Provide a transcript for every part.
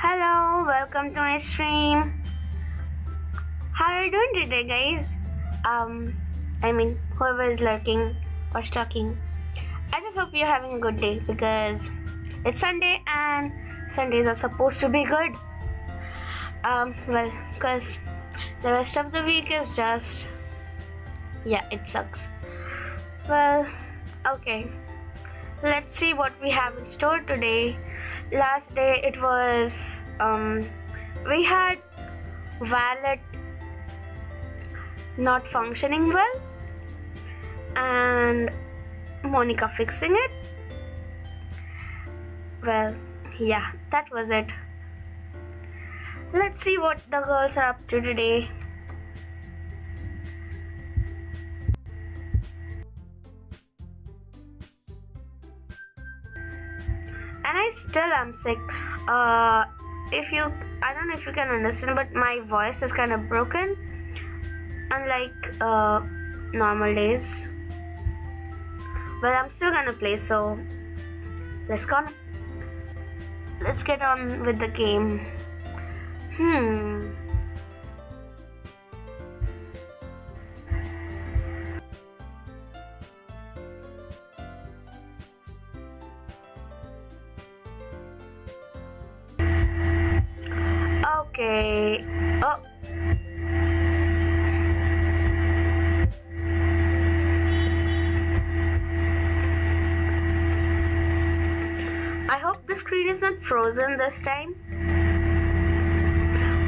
Hello, welcome to my stream. How are you doing today, guys? Whoever is lurking or stalking, I just hope you're having a good day because it's Sunday and Sundays are supposed to be good. Because the rest of the week is just, it sucks. Well, okay. Let's see what we have in store today. Last day it was, we had wallet not functioning well and Monica fixing it. Well, that was it. Let's see what the girls are up to today. And I still am sick. I don't know if you can understand, but my voice is kind of broken, unlike normal days. Well, I'm still gonna play, so let's get on with the game. Okay. I hope the screen is not frozen this time.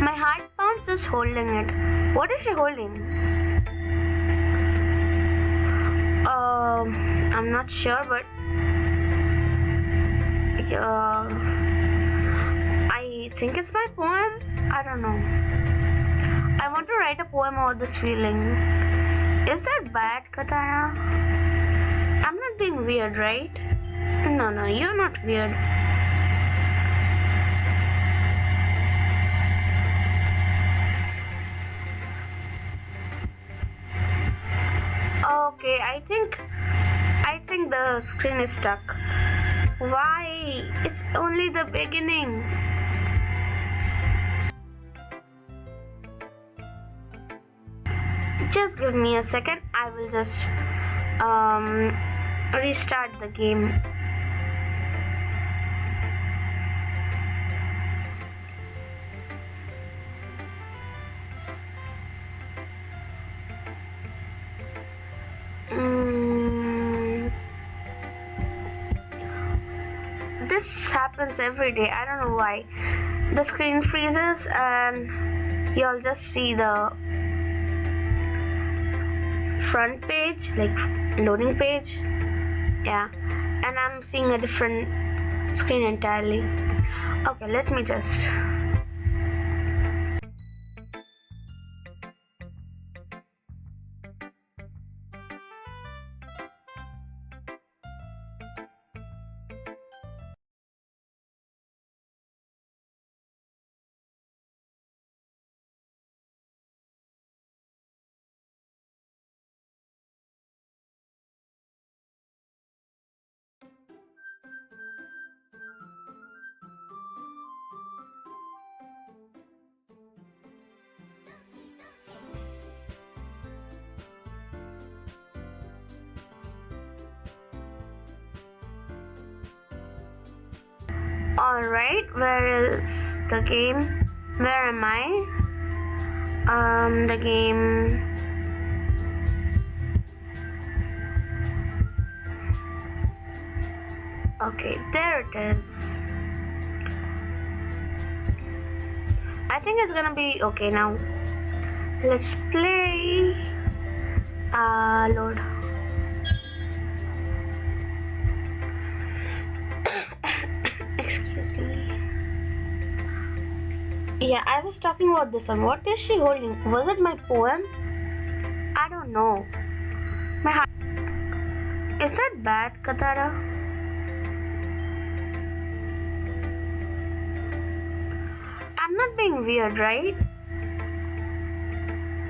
My heart pounds is holding it. What is she holding? I'm not sure, but I think it's my poem. I don't know. I want to write a poem about this feeling. Is that bad, Katara? I'm not being weird, right? No, you're not weird. Okay, I think the screen is stuck. Why? It's only the beginning. Just give me a second. I will just restart the game. This happens every day. I don't know why. The screen freezes and you'll just see the front page, like loading page. And I'm seeing a different screen entirely. Okay, let me just Alright, where is the game? Where am I? The game. Okay, there it is. I think it's gonna be okay now. Let's play. Load. Excuse me. I was talking about this one. What is she holding? Was it my poem? I don't know. My heart. Is that bad, Katara? I'm not being weird, right?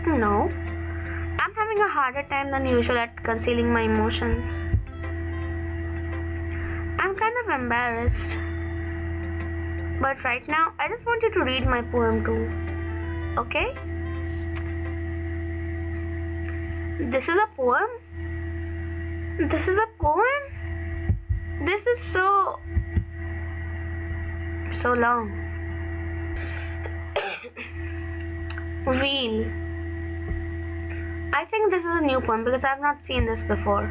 No. I'm having a harder time than usual at concealing my emotions. I'm kind of embarrassed. But right now, I just want you to read my poem too. Okay? This is a poem? This is a poem? This is so long. Wheel. I think this is a new poem because I have not seen this before.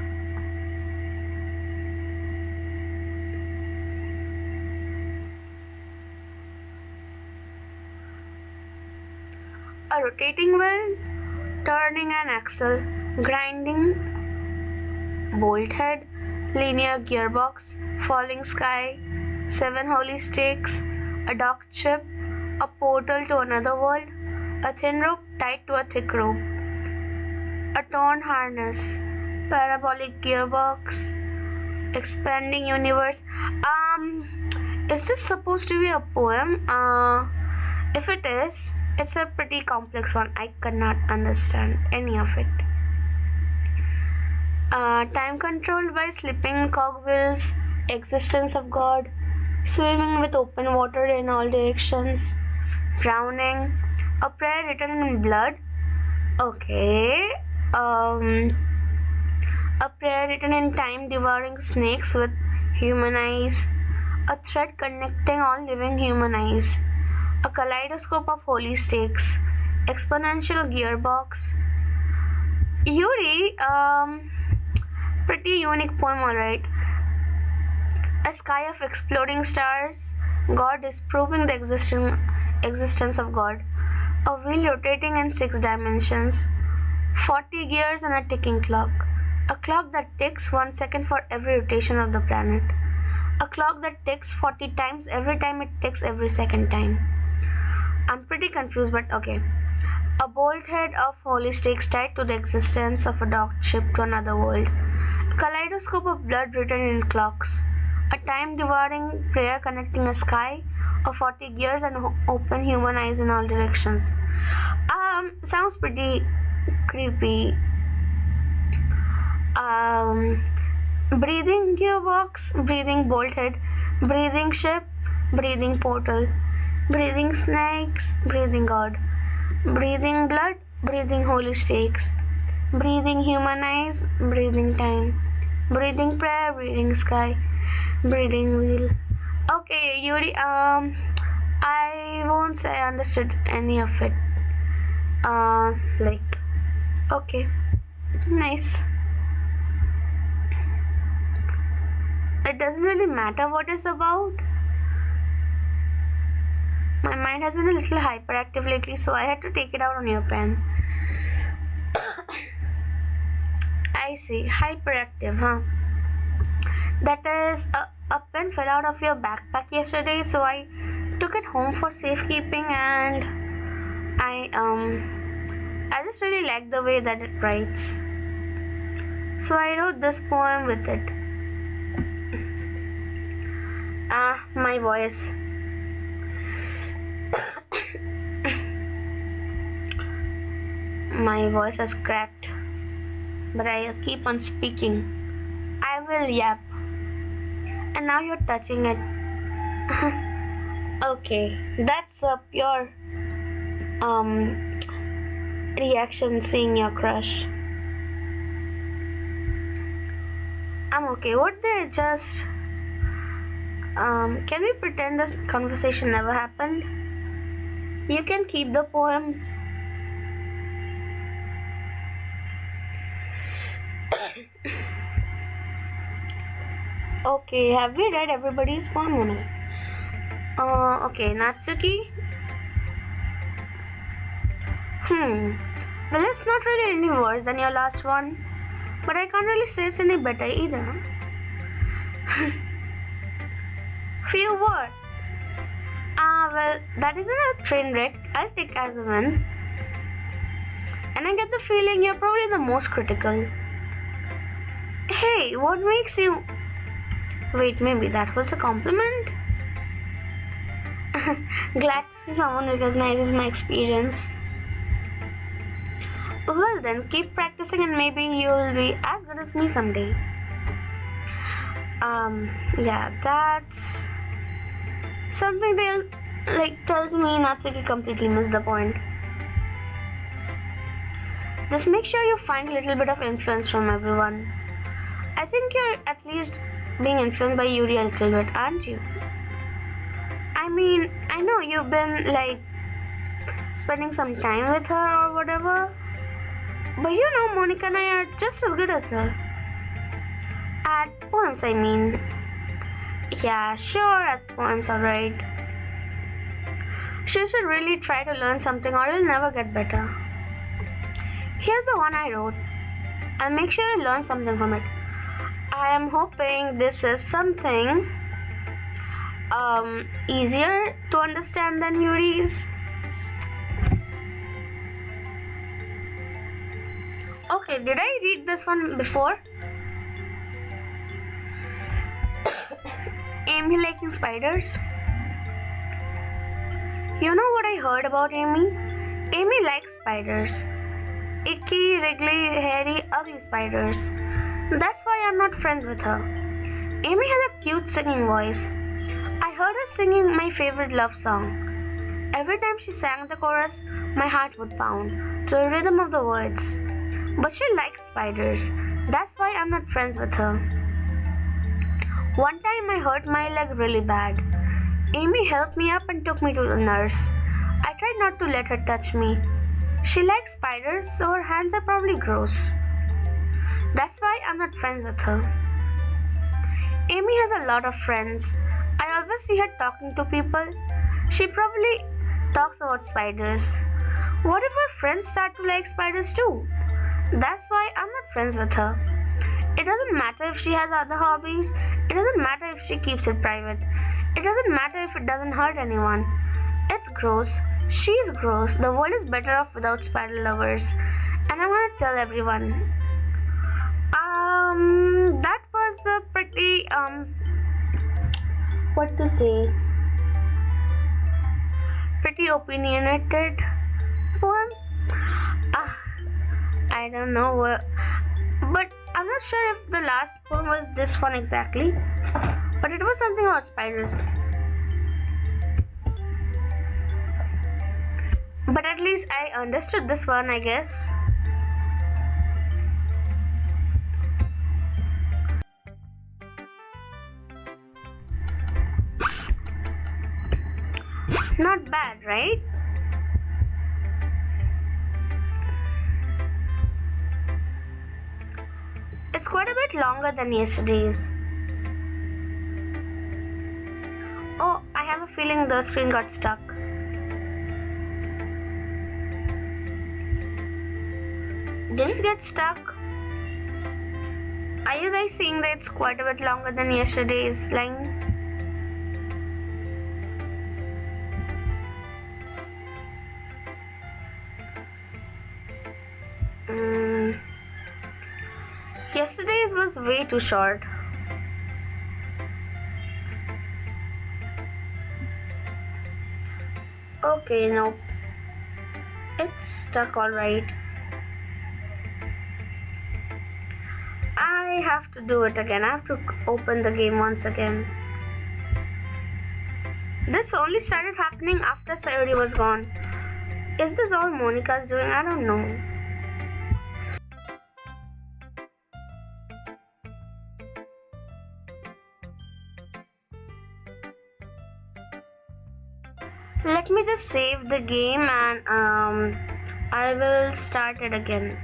A rotating wheel, turning an axle, grinding bolt head, linear gearbox, falling sky, 7 holy stakes, a docked ship, a portal to another world, a thin rope tied to a thick rope, a torn harness, parabolic gearbox, expanding universe. Is this supposed to be a poem? If it is, it's a pretty complex one. I cannot understand any of it. Time controlled by slipping cogwheels, existence of God, swimming with open water in all directions, drowning, a prayer written in blood. Okay. A prayer written in time, devouring snakes with human eyes, a thread connecting all living human eyes, a kaleidoscope of holy stakes, exponential gearbox. Yuri, pretty unique poem, alright. A sky of exploding stars, God disproving the existence of God, a wheel rotating in 6 dimensions, 40 gears and a ticking clock, a clock that ticks 1 second for every rotation of the planet, a clock that ticks 40 times every time it ticks every second time. I'm pretty confused, but okay. A bolt head of holy stakes tied to the existence of a docked ship to another world, a kaleidoscope of blood written in clocks, a time-devouring prayer connecting a sky of 40 gears and open human eyes in all directions. Sounds pretty creepy. Breathing gearbox, breathing bolt head, breathing ship, breathing portal, breathing snakes, breathing God, breathing blood, breathing holy stakes, breathing human eyes, breathing time, breathing prayer, breathing sky, breathing wheel. Okay, Yuri, I won't say I understood any of it. Okay, nice. It doesn't really matter what it's about. My mind has been a little hyperactive lately, so I had to take it out on your pen. I see, hyperactive, huh? That is, a pen fell out of your backpack yesterday, so I took it home for safekeeping, and I just really like the way that it writes. So I wrote this poem with it. My voice. My voice has cracked, but I keep on speaking. I will yap. And now you're touching it. Okay, that's a pure reaction seeing your crush. I'm okay. Would they just can we pretend this conversation never happened? You can keep the poem. Okay, have we read everybody's poem or no? Okay, Natsuki. Well, it's not really any worse than your last one, but I can't really say it's any better either. Few words. Well, that isn't a train wreck. I'll take as a win. And I get the feeling you're probably the most critical. Hey, what makes you... Wait, maybe that was a compliment? Glad to see someone recognizes my experience. Well then, keep practicing and maybe you'll be as good as me someday. Yeah, that's Something they'll tells me Natsuki completely missed the point. Just make sure you find a little bit of influence from everyone. I think you're at least being influenced by Yuri a little bit, aren't you? I mean, I know you've been spending some time with her or whatever, but you know Monica and I are just as good as her. At poems, I mean. Yeah, sure, at poems, alright. She should really try to learn something or it'll never get better. Here's the one I wrote. I'll make sure you learn something from it. I am hoping this is something easier to understand than Yuri's. Okay, did I read this one before? Amy liking spiders. You know what I heard about Amy? Amy likes spiders. Icky, wriggly, hairy, ugly spiders. That's why I'm not friends with her. Amy has a cute singing voice. I heard her singing my favorite love song. Every time she sang the chorus, my heart would pound to the rhythm of the words. But she likes spiders. That's why I'm not friends with her. One time I hurt my leg really bad. Amy helped me up and took me to the nurse. I tried not to let her touch me. She likes spiders, so her hands are probably gross. That's why I'm not friends with her. Amy has a lot of friends. I always see her talking to people. She probably talks about spiders. What if her friends start to like spiders too? That's why I'm not friends with her. It doesn't matter if she has other hobbies. It doesn't matter if she keeps it private. It doesn't matter if it doesn't hurt anyone. It's gross. She's gross. The world is better off without spider lovers. And I'm gonna tell everyone. That was a pretty, what to say? Pretty opinionated poem. I don't know what, but I'm not sure if the last poem was this one exactly, but it was something about spiders. But at least I understood this one, I guess. Not bad, right? It's quite a bit longer than yesterday's. Oh, I have a feeling the screen got stuck. Did it get stuck? Are you guys seeing that it's quite a bit longer than yesterday's line? Yesterday's was way too short. Okay, no. It's stuck alright. I have to do it again. I have to open the game once again. This only started happening after Sayuri was gone. Is this all Monica's doing? I don't know. Let me just save the game and I will start it again.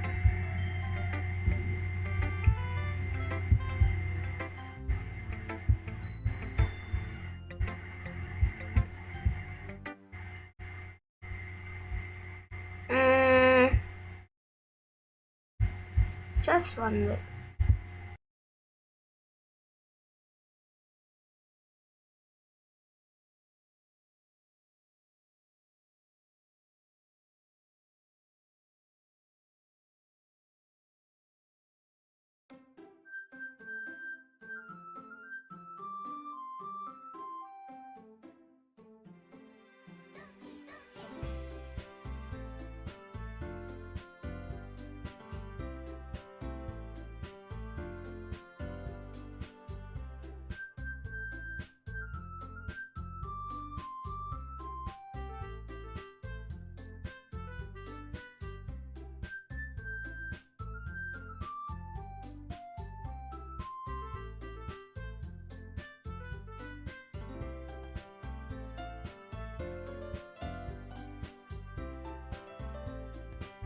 Just one minute.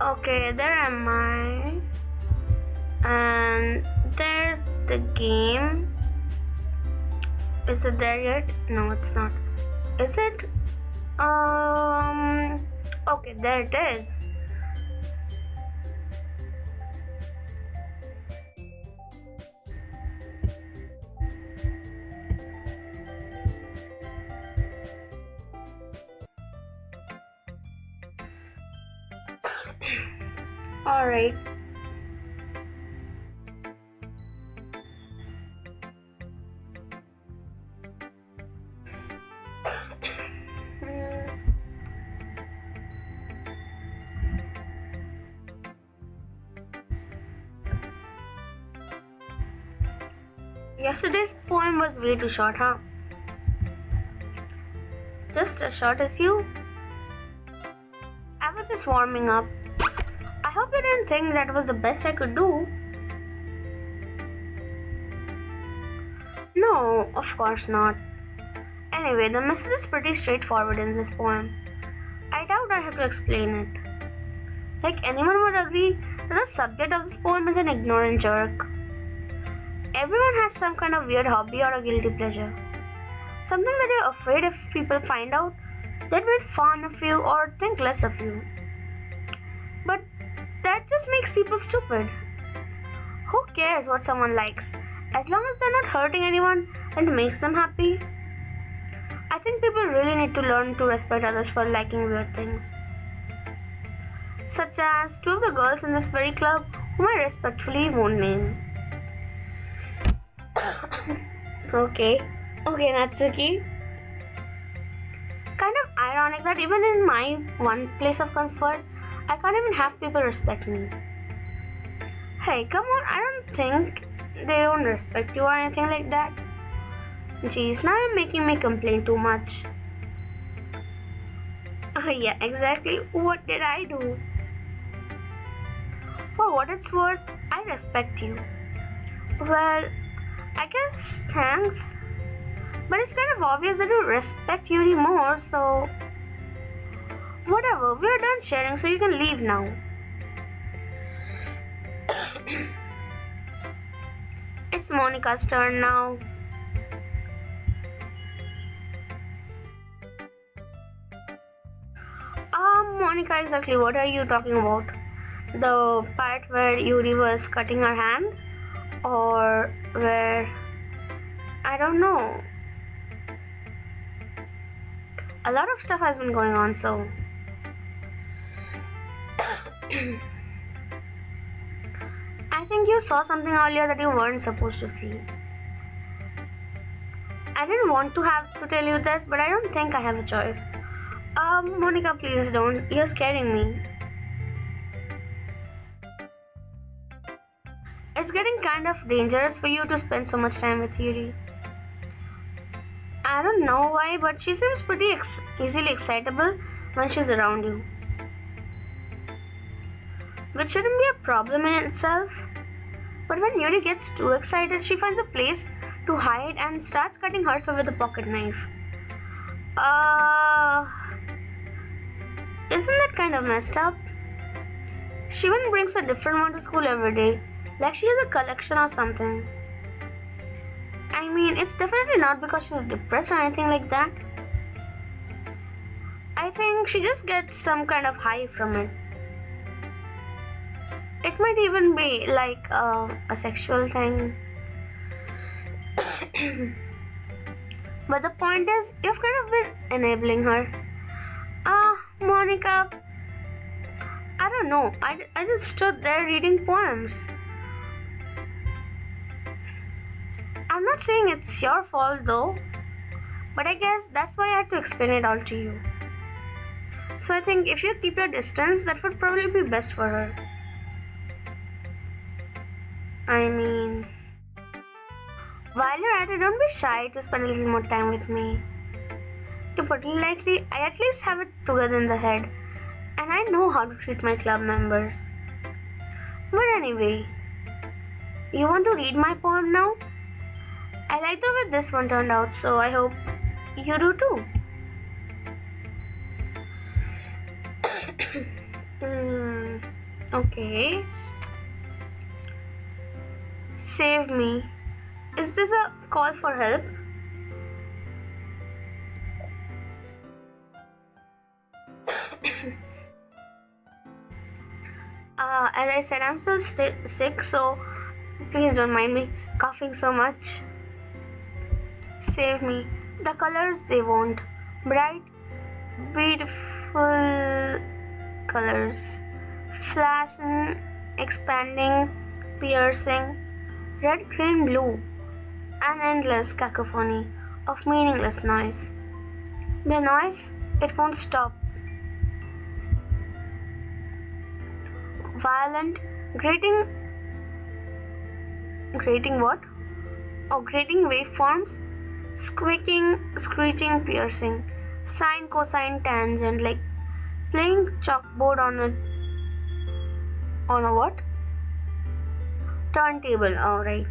Okay, there am I. And there's the game. Is it there yet? No, it's not. Is it? Okay, there it is. Alright. Yesterday's poem was way too short, huh? Just as short as you? I was just warming up. I hope you didn't think that was the best I could do. No, of course not. Anyway, the message is pretty straightforward in this poem. I doubt I have to explain it. Like anyone would agree that the subject of this poem is an ignorant jerk. Everyone has some kind of weird hobby or a guilty pleasure. Something that you're afraid if people find out, they'd make fun of you or think less of you. But that just makes people stupid. Who cares what someone likes, as long as they're not hurting anyone and it makes them happy? I think people really need to learn to respect others for liking weird things. Such as two of the girls in this very club whom I respectfully won't name. Okay, Natsuki. Kind of ironic that even in my one place of comfort, I can't even have people respect me. Hey, come on, I don't think they don't respect you or anything like that. Jeez, now you're making me complain too much. Yeah, exactly. What did I do? For what it's worth, I respect you. Well, I guess thanks. But it's kind of obvious that you respect Yuri more, so... Whatever, we're done sharing, so you can leave now. It's Monica's turn now. Monica, exactly what are you talking about? The part where Yuri was cutting her hand? Or where... I don't know. A lot of stuff has been going on, so... I think you saw something earlier that you weren't supposed to see. I didn't want to have to tell you this, but I don't think I have a choice. Monica, please don't. You're scaring me. It's getting kind of dangerous for you to spend so much time with Yuri. I don't know why, but she seems pretty easily excitable when she's around you. Which shouldn't be a problem in itself. But when Yuri gets too excited, she finds a place to hide and starts cutting herself with a pocket knife. Isn't that kind of messed up? She even brings a different one to school every day, like she has a collection or something. I mean, it's definitely not because she's depressed or anything like that. I think she just gets some kind of high from it. It might even be like a sexual thing. But the point is, you've kind of been enabling her. Monica, I don't know. I just stood there reading poems. I'm not saying it's your fault though, but I guess that's why I had to explain it all to you. So I think if you keep your distance, that would probably be best for her. I mean, while you're at it, don't be shy to spend a little more time with me. To put it lightly, I at least have it together in the head, and I know how to treat my club members. But anyway, you want to read my poem now? I like the way this one turned out, so I hope you do too. Okay. Save me. Is this a call for help? As I said, I'm so sick, so please don't mind me coughing so much. Save me. The colors they want. Bright, beautiful colors. Flashing, expanding, piercing. Red, green, blue. An endless cacophony of meaningless noise. The noise, it won't stop. Violent, grating what? Oh, grating waveforms, squeaking, screeching, piercing, sine, cosine, tangent, like playing chalkboard on a what? Turntable. Alright.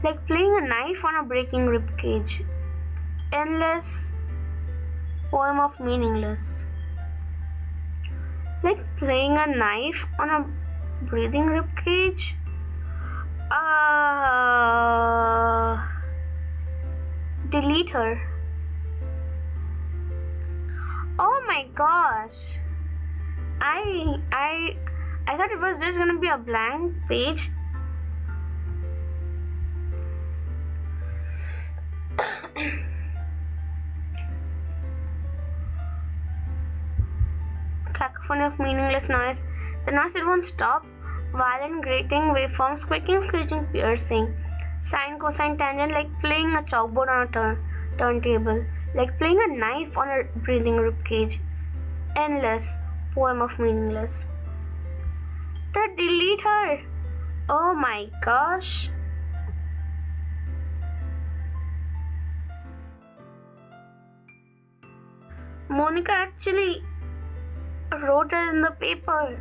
Like playing a knife on a breaking ribcage. Endless poem of meaningless. Like playing a knife on a breathing ribcage. Delete her. Oh my gosh. I thought it was just gonna be a blank page. Cacophony of meaningless noise. The noise it won't stop. Violent, grating, waveform, squeaking, screeching, piercing. Sine, cosine, tangent, like playing a chalkboard on a turntable. Like playing a knife on a breathing ribcage. Endless poem of meaningless. Delete her. Oh my gosh. Monica actually wrote it in the paper.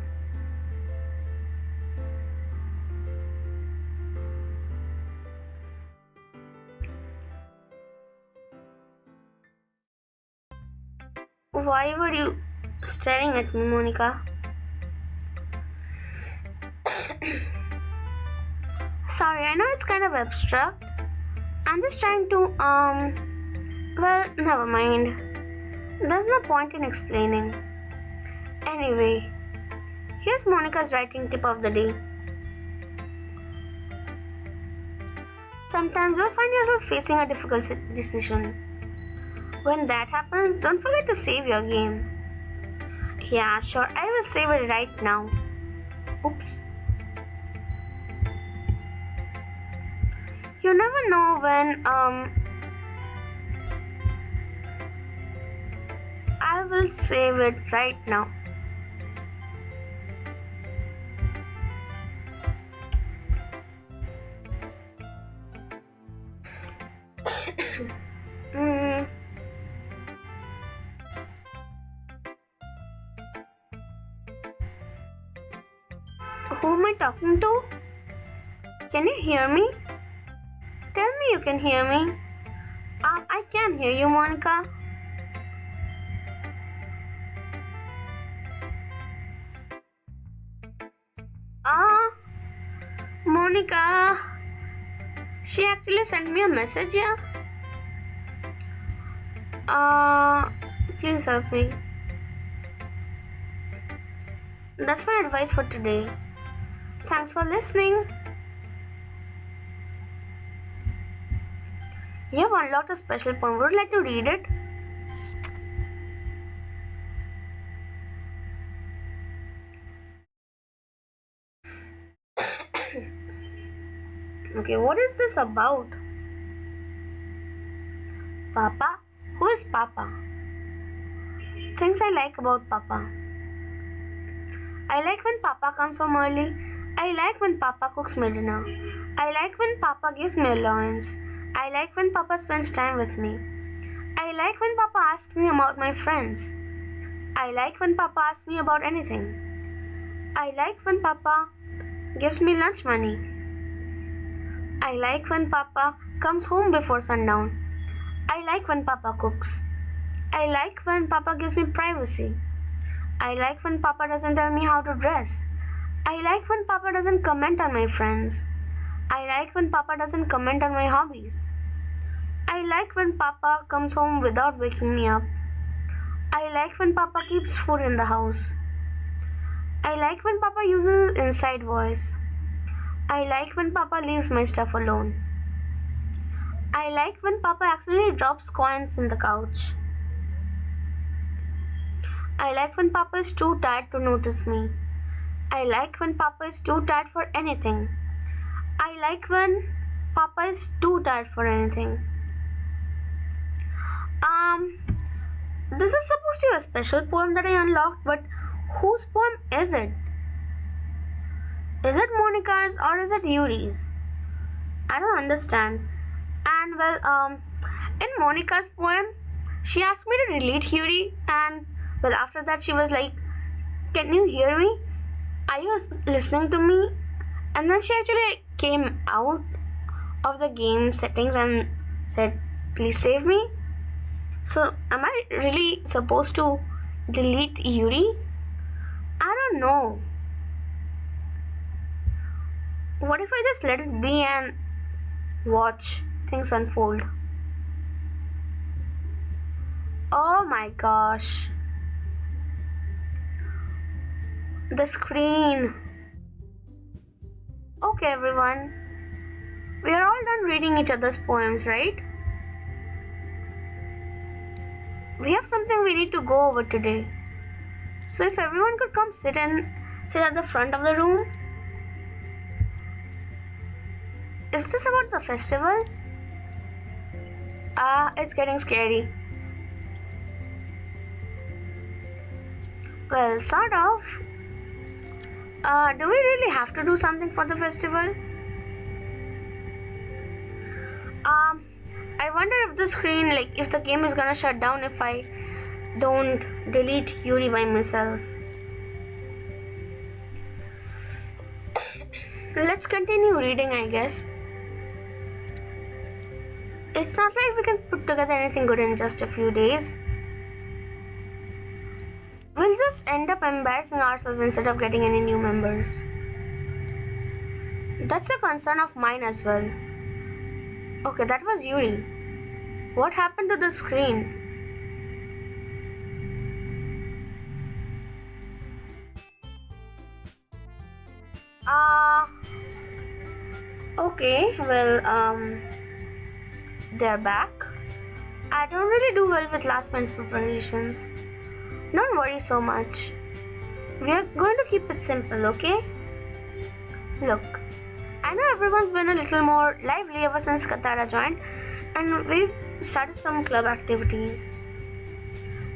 Why were you staring at me, Monica? Sorry, I know it's kind of abstract. I'm just trying to, well, never mind. There's no point in explaining. Anyway, here's Monica's writing tip of the day. Sometimes you'll find yourself facing a difficult decision. When that happens, don't forget to save your game. Yeah, sure, I will save it right now. Oops. You never know when, I will save it right now. Who am I talking to? Can you hear me? Tell me you can hear me. I can hear you, Monica. Monica. She actually sent me a message, yeah? Please help me. That's my advice for today. Thanks for listening. You have unlocked a special poem. Would you like to read it? Okay, what is this about? Papa? Who is Papa? Things I like about Papa. I like when Papa comes home early. I like when Papa cooks me dinner. I like when Papa gives me allowance. I like when Papa spends time with me. I like when Papa asks me about my friends. I like when Papa asks me about anything. I like when Papa gives me lunch money. I like when Papa comes home before sundown. I like when Papa cooks. I like when Papa gives me privacy. I like when Papa doesn't tell me how to dress. I like when Papa doesn't comment on my friends. I like when Papa doesn't comment on my hobbies. I like when Papa comes home without waking me up. I like when Papa keeps food in the house. I like when Papa uses inside voice. I like when Papa leaves my stuff alone. I like when Papa accidentally drops coins in the couch. I like when Papa is too tired to notice me. I like when Papa is too tired for anything. I like when Papa is too tired for anything. This is supposed to be a special poem that I unlocked, but whose poem is it? Is it Monica's or is it Yuri's? I don't understand. And well, in Monica's poem, she asked me to delete Yuri, and well, after that she was like, "Can you hear me? Are you listening to me?" And then she actually came out of the game settings and said, "Please save me." So, am I really supposed to delete Yuri? I don't know. What if I just let it be and watch things unfold? Oh my gosh. The screen. Okay, everyone. We are all done reading each other's poems, right? We have something we need to go over today. So if everyone could come sit at the front of the room. Is this about the festival? It's getting scary. Well, sort of. Do we really have to do something for the festival? I wonder if the screen, if the game is gonna shut down if I don't delete Yuri by myself. Let's continue reading, I guess. It's not like we can put together anything good in just a few days. We'll just end up embarrassing ourselves instead of getting any new members. That's a concern of mine as well. Okay, that was Yuri. What happened to the screen? Okay, well, they're back. I don't really do well with last minute preparations. Don't worry so much. We are going to keep it simple, okay? Look, I know everyone's been a little more lively ever since Katara joined, and we've started some club activities.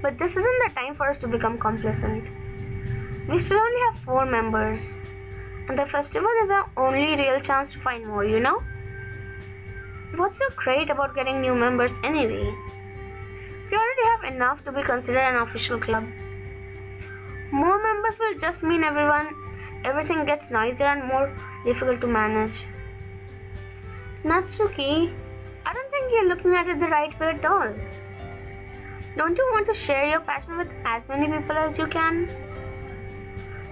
But this isn't the time for us to become complacent. We still only have 4 members, and the festival is our only real chance to find more, you know? What's so great about getting new members anyway? We already have enough to be considered an official club. More members will just mean everything gets noisier and more difficult to manage. Natsuki, I don't think you're looking at it the right way at all. Don't you want to share your passion with as many people as you can?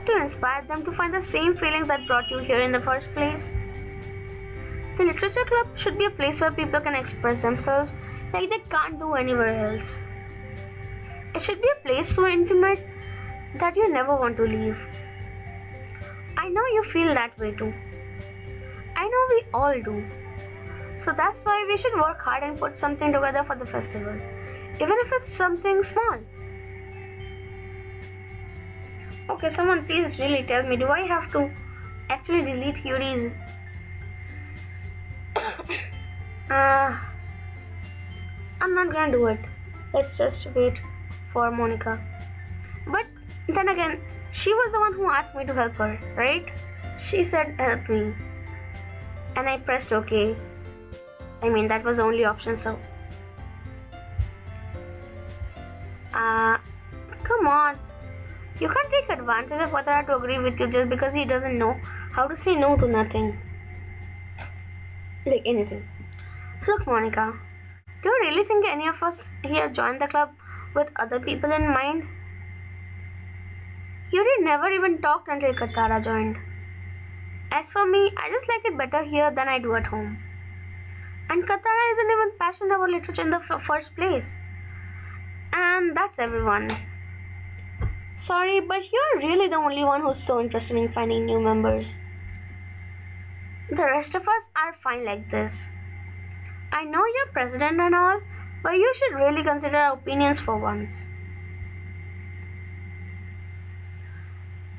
To inspire them to find the same feelings that brought you here in the first place? The literature club should be a place where people can express themselves like they can't do anywhere else. It should be a place so intimate that you never want to leave. I know you feel that way too. I know we all do. So that's why we should work hard and put something together for the festival, even if it's something small. Okay, someone please really tell me, do I have to actually delete Yuri's? I'm not gonna do it. Let's just wait for Monica. But then again, she was the one who asked me to help her, right? She said help me. And I pressed OK. I mean, that was the only option, so. Come on. You can't take advantage of Katara to agree with you just because he doesn't know how to say no to nothing. Like anything. Look, Monica. Do you really think any of us here joined the club with other people in mind? Yuri never even talked until Katara joined. As for me, I just like it better here than I do at home. And Katara isn't even passionate about literature in the first place. And that's everyone. Sorry, but you're really the only one who's so interested in finding new members. The rest of us are fine like this. I know you're president and all, but you should really consider our opinions for once.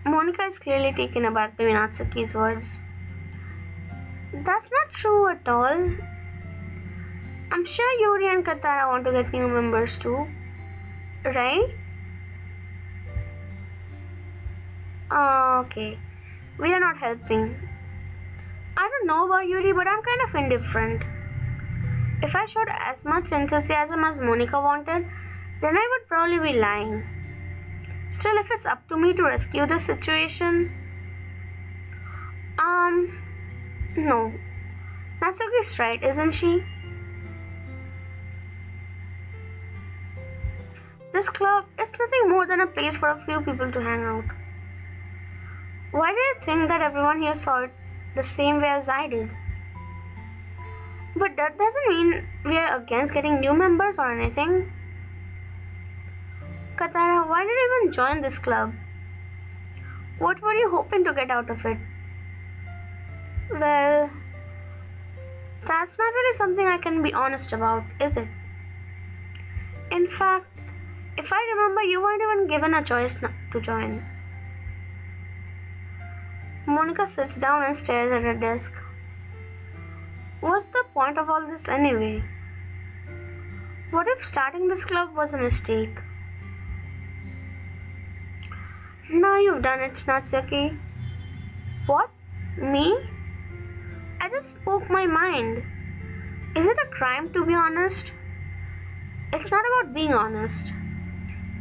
Monica is clearly taken aback by Natsuki's words. That's not true at all. I'm sure Yuri and Katara want to get new members too, right? Okay, we are not helping. I don't know about Yuri, but I'm kind of indifferent. If I showed as much enthusiasm as Monica wanted, then I would probably be lying. Still, if it's up to me to rescue the situation, no. Natsuki's right, isn't she? This club is nothing more than a place for a few people to hang out. Why did I think that everyone here saw it the same way as I did? But that doesn't mean we are against getting new members or anything. Katara, why did you even join this club? What were you hoping to get out of it? Well, that's not really something I can be honest about, is it? In fact, if I remember, you weren't even given a choice not to join. Monica sits down and stares at her desk. What's the point of all this anyway? What if starting this club was a mistake? Now you've done it, Natsuki. What? Me? I just spoke my mind. Is it a crime to be honest? It's not about being honest.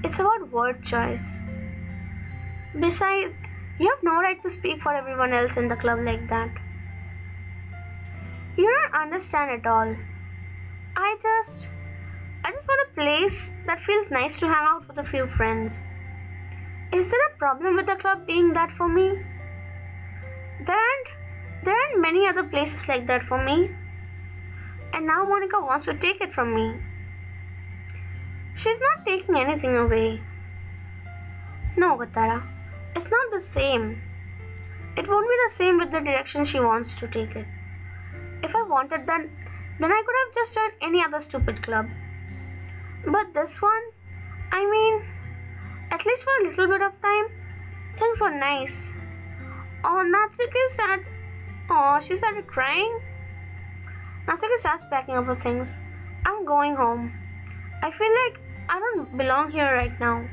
It's about word choice. Besides, you have no right to speak for everyone else in the club like that. You don't understand at all. I just want a place that feels nice to hang out with a few friends. Is there a problem with the club being that for me? There aren't many other places like that for me. And now Monica wants to take it from me. She's not taking anything away. No, Katara, it's not the same. It won't be the same with the direction she wants to take it. If I wanted that, then I could have just joined any other stupid club. But this one, I mean, at least for a little bit of time, things were nice. Oh, Natsuki said, she started crying. Natsuki starts packing up her things. I'm going home. I feel like I don't belong here right now.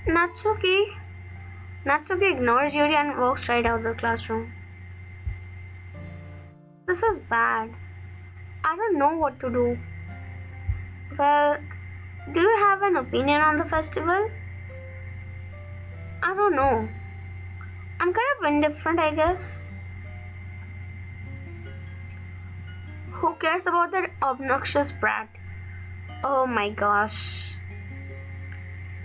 Natsuki ignores Yuri and walks right out of the classroom. This is bad. I don't know what to do. Well, do you have an opinion on the festival? I don't know. I'm kind of indifferent, I guess. Who cares about that obnoxious brat? Oh my gosh.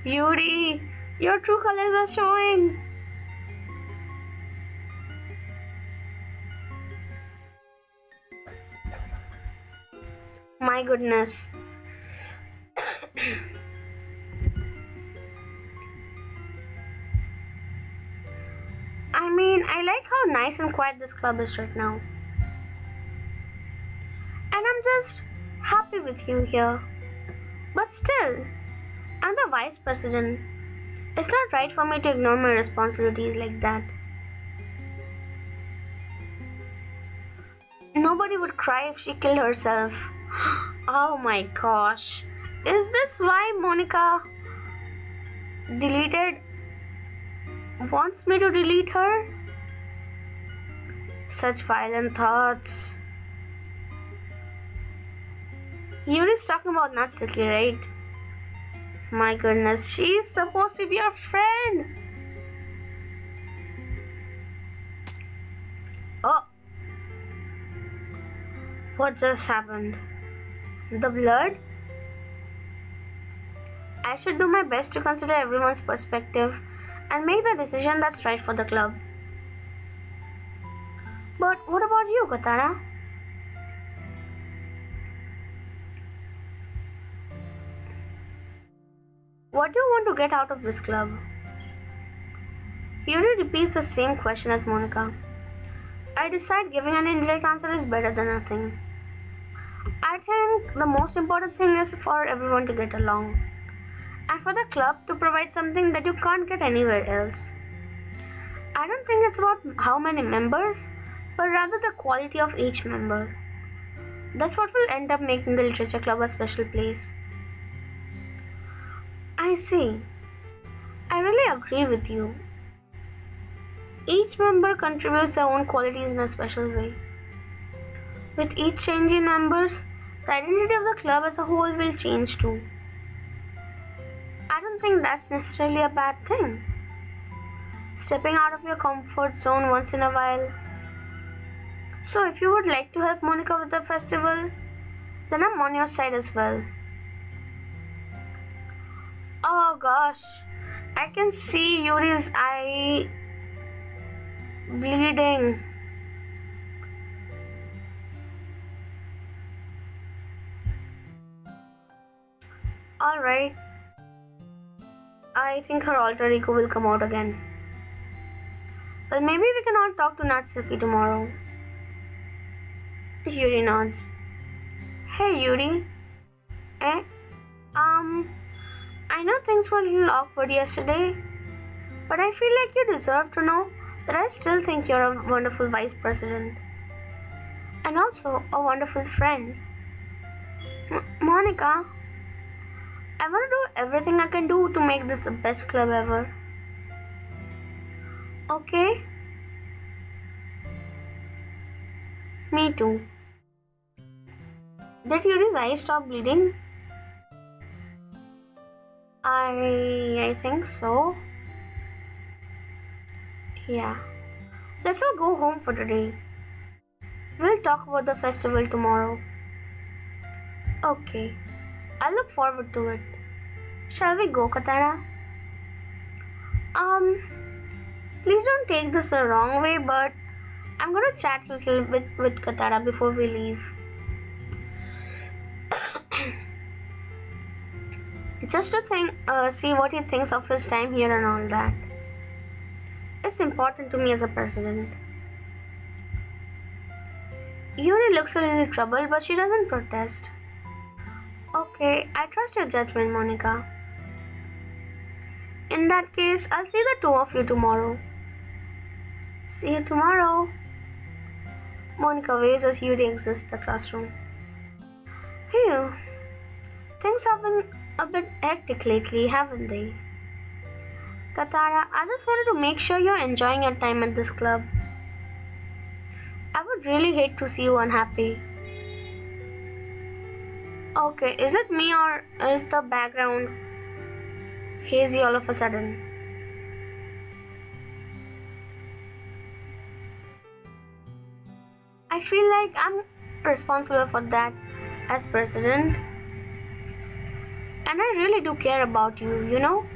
Yuri, your true colors are showing. My goodness. I mean, I like how nice and quiet this club is right now. And I'm just happy with you here. But still, I'm the vice president. It's not right for me to ignore my responsibilities like that. Nobody would cry if she killed herself. Oh my gosh. Is this why Monica wants me to delete her? Such violent thoughts. Yuri's talking about Natsuki, right? My goodness, she's supposed to be your friend. Oh. What just happened? The blood? I should do my best to consider everyone's perspective and make the decision that's right for the club. But what about you, Katara? What do you want to get out of this club? Yuri repeats the same question as Monica. I decide giving an indirect answer is better than nothing. I think the most important thing is for everyone to get along, and for the club to provide something that you can't get anywhere else. I don't think it's about how many members, but rather the quality of each member. That's what will end up making the literature club a special place. I see. I really agree with you. Each member contributes their own qualities in a special way. With each change in members, the identity of the club as a whole will change too. I don't think that's necessarily a bad thing. Stepping out of your comfort zone once in a while. So if you would like to help Monica with the festival, then I'm on your side as well. Oh gosh, I can see Yuri's eye bleeding. Alright, I think her alter ego will come out again. Well, maybe we can all talk to Natsuki tomorrow. Yuri nods. Hey Yuri. Eh? I know things were a little awkward yesterday, but I feel like you deserve to know that I still think you're a wonderful vice president. And also a wonderful friend. Monica, I want to do everything I can do to make this the best club ever. Okay? Me too. Did Yuri's eyes stop bleeding? I think so. Yeah. Let's all go home for today. We'll talk about the festival tomorrow. Okay. I look forward to it. Shall we go, Katara? Please don't take this the wrong way, but I'm gonna chat a little bit with Katara before we leave. Just to see what he thinks of his time here and all that. It's important to me as a president. Yuri looks a little troubled, but she doesn't protest. Okay, I trust your judgment, Monica. In that case, I'll see the two of you tomorrow. See you tomorrow. Monica waves as Yuri exits the classroom. Phew. Things have been a bit hectic lately, haven't they? Katara, I just wanted to make sure you're enjoying your time at this club. I would really hate to see you unhappy. Okay, is it me or is the background hazy all of a sudden? I feel like I'm responsible for that as president. And I really do care about you, you know?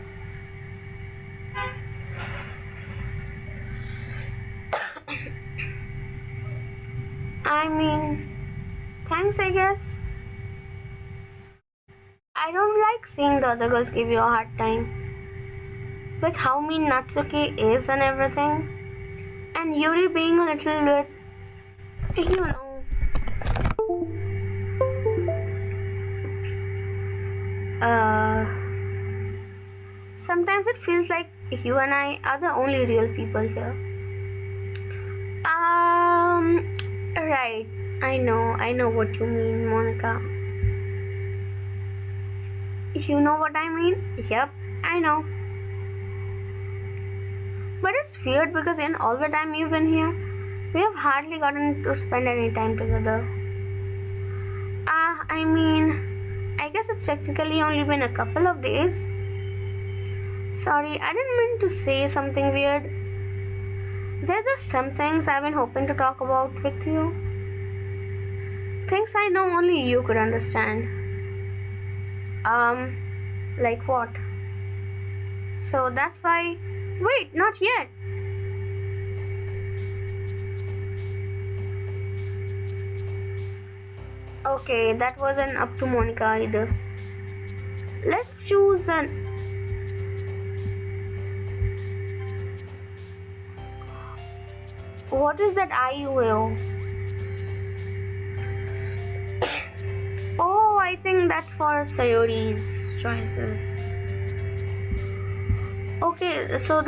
I mean, thanks, I guess. I don't like seeing the other girls give you a hard time. With how mean Natsuki is and everything. And Yuri being a little bit, you know. Sometimes it feels like you and I are the only real people here. Right. I know what you mean, Monica. You know what I mean? Yep, I know. But it's weird because in all the time you've been here, we have hardly gotten to spend any time together. I mean, I guess it's technically only been a couple of days. Sorry, I didn't mean to say something weird. There are just some things I've been hoping to talk about with you. Things I know only you could understand. Like what? So that's why... Wait, not yet. Okay, that wasn't up to Monica either. Let's choose an... What is that IUO? Oh, I think that's for Sayori's choices. Okay, so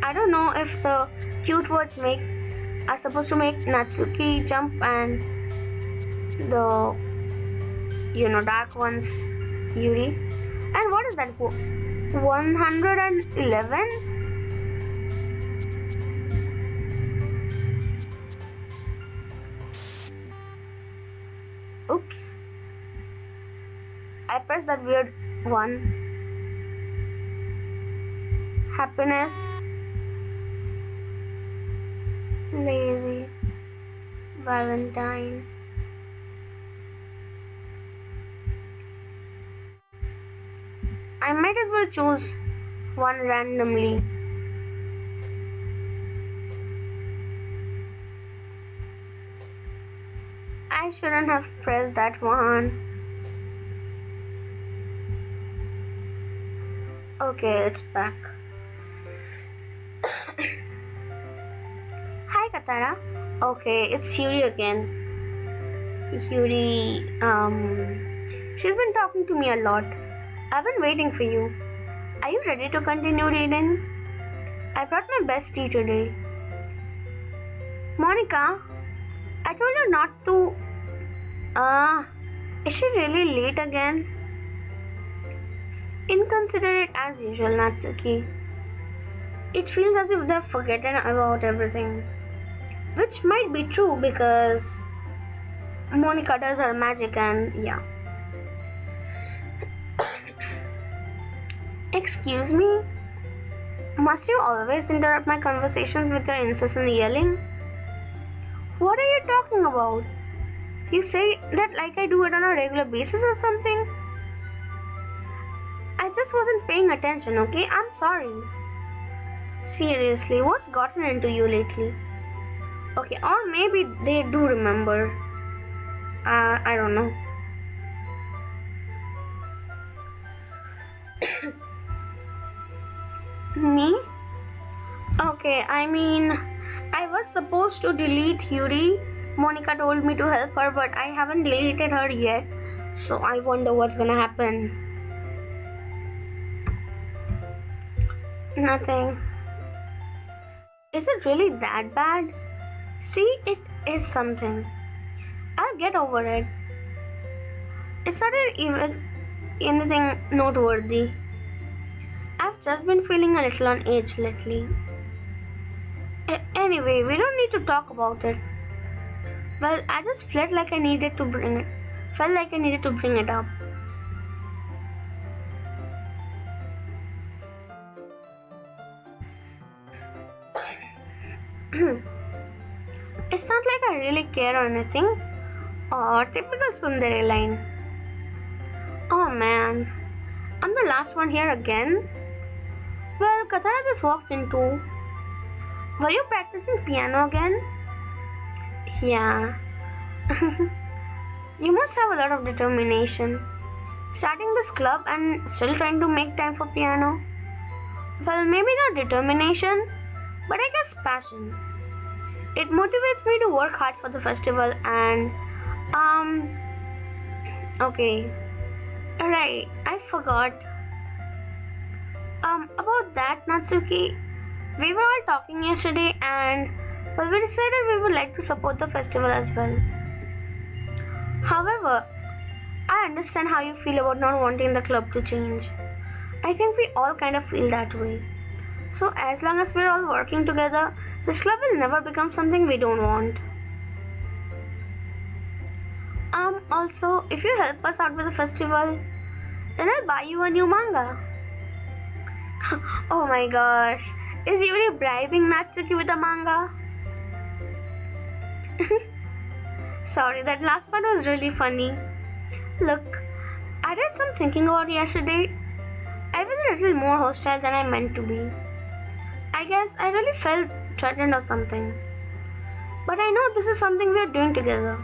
I don't know if the cute words are supposed to make Natsuki jump and the dark ones Yuri. And what is that? 111? Oops. I pressed that weird one. Happiness. Lazy. Valentine. I might as well choose one randomly. I shouldn't have pressed that one. Okay, it's back. Hi Katara. Okay, it's Yuri again. Yuri, she's been talking to me a lot. I've been waiting for you. Are you ready to continue reading? I brought my best tea today. Monica, I told you not to... is she really late again? Inconsiderate as usual, Natsuki. It feels as if they've forgotten about everything. Which might be true because Monica does her magic and yeah. Excuse me? Must you always interrupt my conversations with your incessant yelling? What are you talking about? You say that like I do it on a regular basis or something? I just wasn't paying attention, okay? I'm sorry. Seriously, what's gotten into you lately? Okay, or maybe they do remember. I don't know. Me? Okay, I mean, I was supposed to delete Yuri. Monica told me to help her, but I haven't deleted her yet. So I wonder what's gonna happen. Nothing. Is it really that bad? See, it is something. I'll get over it. It's not even anything noteworthy. I've just been feeling a little on edge lately. Anyway, we don't need to talk about it. Well, I just felt like I needed to bring it up. It's not like I really care or anything. Oh, typical tsundere line. Oh man, I'm the last one here again. Well, Katara just walked in too. Were you practicing piano again? Yeah. You must have a lot of determination. Starting this club and still trying to make time for piano. Well, maybe not determination, but I guess passion. It motivates me to work hard for the festival and okay. Right, I forgot. About that, Natsuki. We were all talking yesterday and well, we decided we would like to support the festival as well. However, I understand how you feel about not wanting the club to change. I think we all kind of feel that way. So as long as we're all working together, this club will never become something we don't want. Also, if you help us out with the festival, then I'll buy you a new manga. Oh my gosh, is Yuri bribing Natsuki with a manga? Sorry, that last part was really funny. Look, I did some thinking about yesterday. I was a little more hostile than I meant to be. I guess I really felt threatened or something. But I know this is something we are doing together.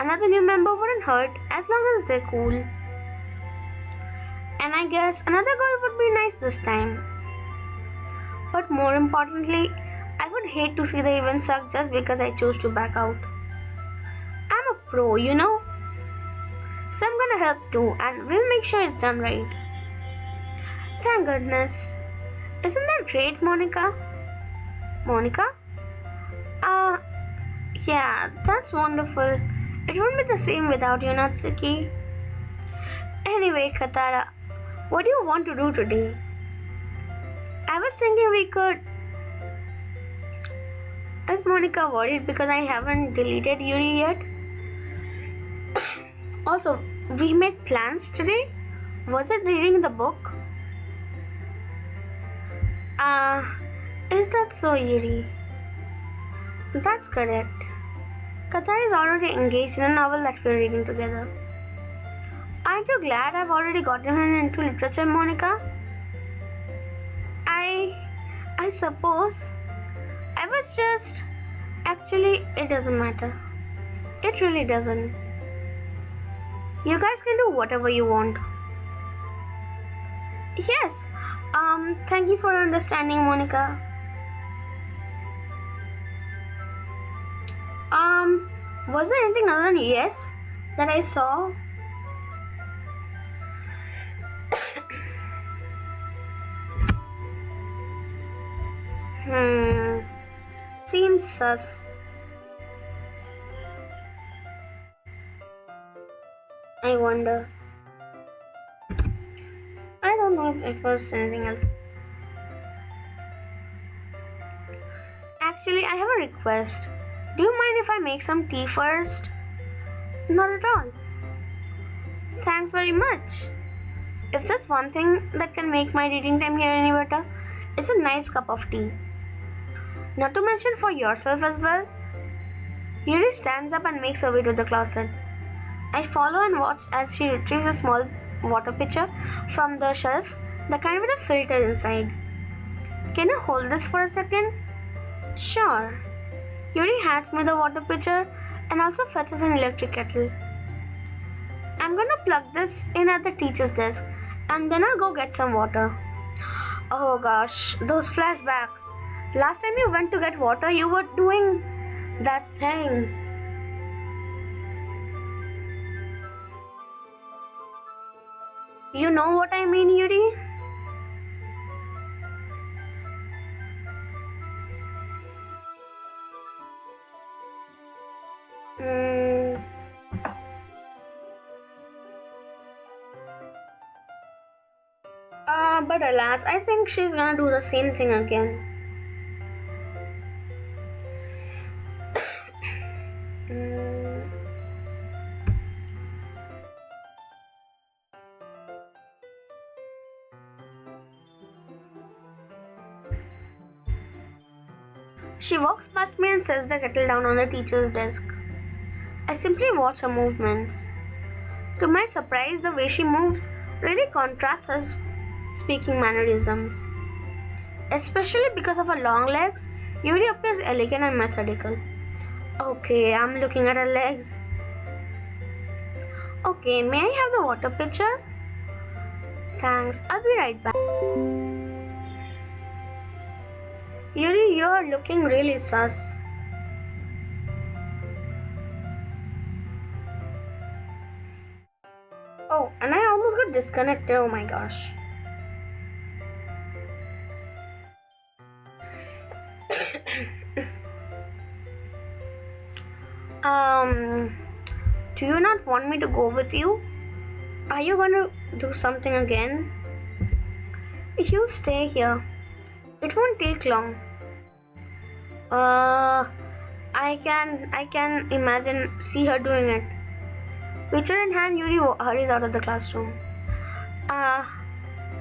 Another new member wouldn't hurt as long as they're cool. And I guess another girl would be nice this time. But more importantly, I would hate to see the event suck just because I chose to back out. I'm a pro, you know? So I'm gonna help too, and we'll make sure it's done right. Thank goodness. Isn't that great, Monica? Monica? Yeah, that's wonderful. It won't be the same without you, Natsuki. Anyway, Katara, what do you want to do today? I was thinking we could... Is Monica worried because I haven't deleted Yuri yet? Also, we made plans today? Was it reading the book? Is that so, Yuri? That's correct. Katara is already engaged in a novel that we're reading together. Aren't you glad I've already gotten her into literature, Monica? I suppose. I was just... Actually, it doesn't matter. It really doesn't. You guys can do whatever you want. Yes. Thank you for understanding, Monica. Was there anything other than yes that I saw? Seems sus. I wonder. I don't know if it was anything else. Actually, I have a request. Do you mind if I make some tea first? Not at all. Thanks very much. If there's one thing that can make my reading time here any better, it's a nice cup of tea. Not to mention for yourself as well. Yuri stands up and makes her way to the closet. I follow and watch as she retrieves a small water pitcher from the shelf, the kind with a filter inside. Can you hold this for a second? Sure. Yuri hands me the water pitcher and also fetches an electric kettle. I'm gonna plug this in at the teacher's desk and then I'll go get some water. Oh gosh, those flashbacks. Last time you went to get water, you were doing that thing. You know what I mean, Yuri? But alas, I think she's gonna do the same thing again. She walks past me and sets the kettle down on the teacher's desk. I simply watch her movements. To my surprise, the way she moves really contrasts her speaking mannerisms. Especially because of her long legs, Yuri appears elegant and methodical. Okay, I'm looking at her legs. Okay, may I have the water pitcher? Thanks, I'll be right back. Yuri, you're looking really sus. Oh, and I almost got disconnected, oh my gosh. Do you not want me to go with you? Are you gonna do something again? You stay here. It won't take long. I can see her doing it. Pitcher in hand, Yuri hurries out of the classroom.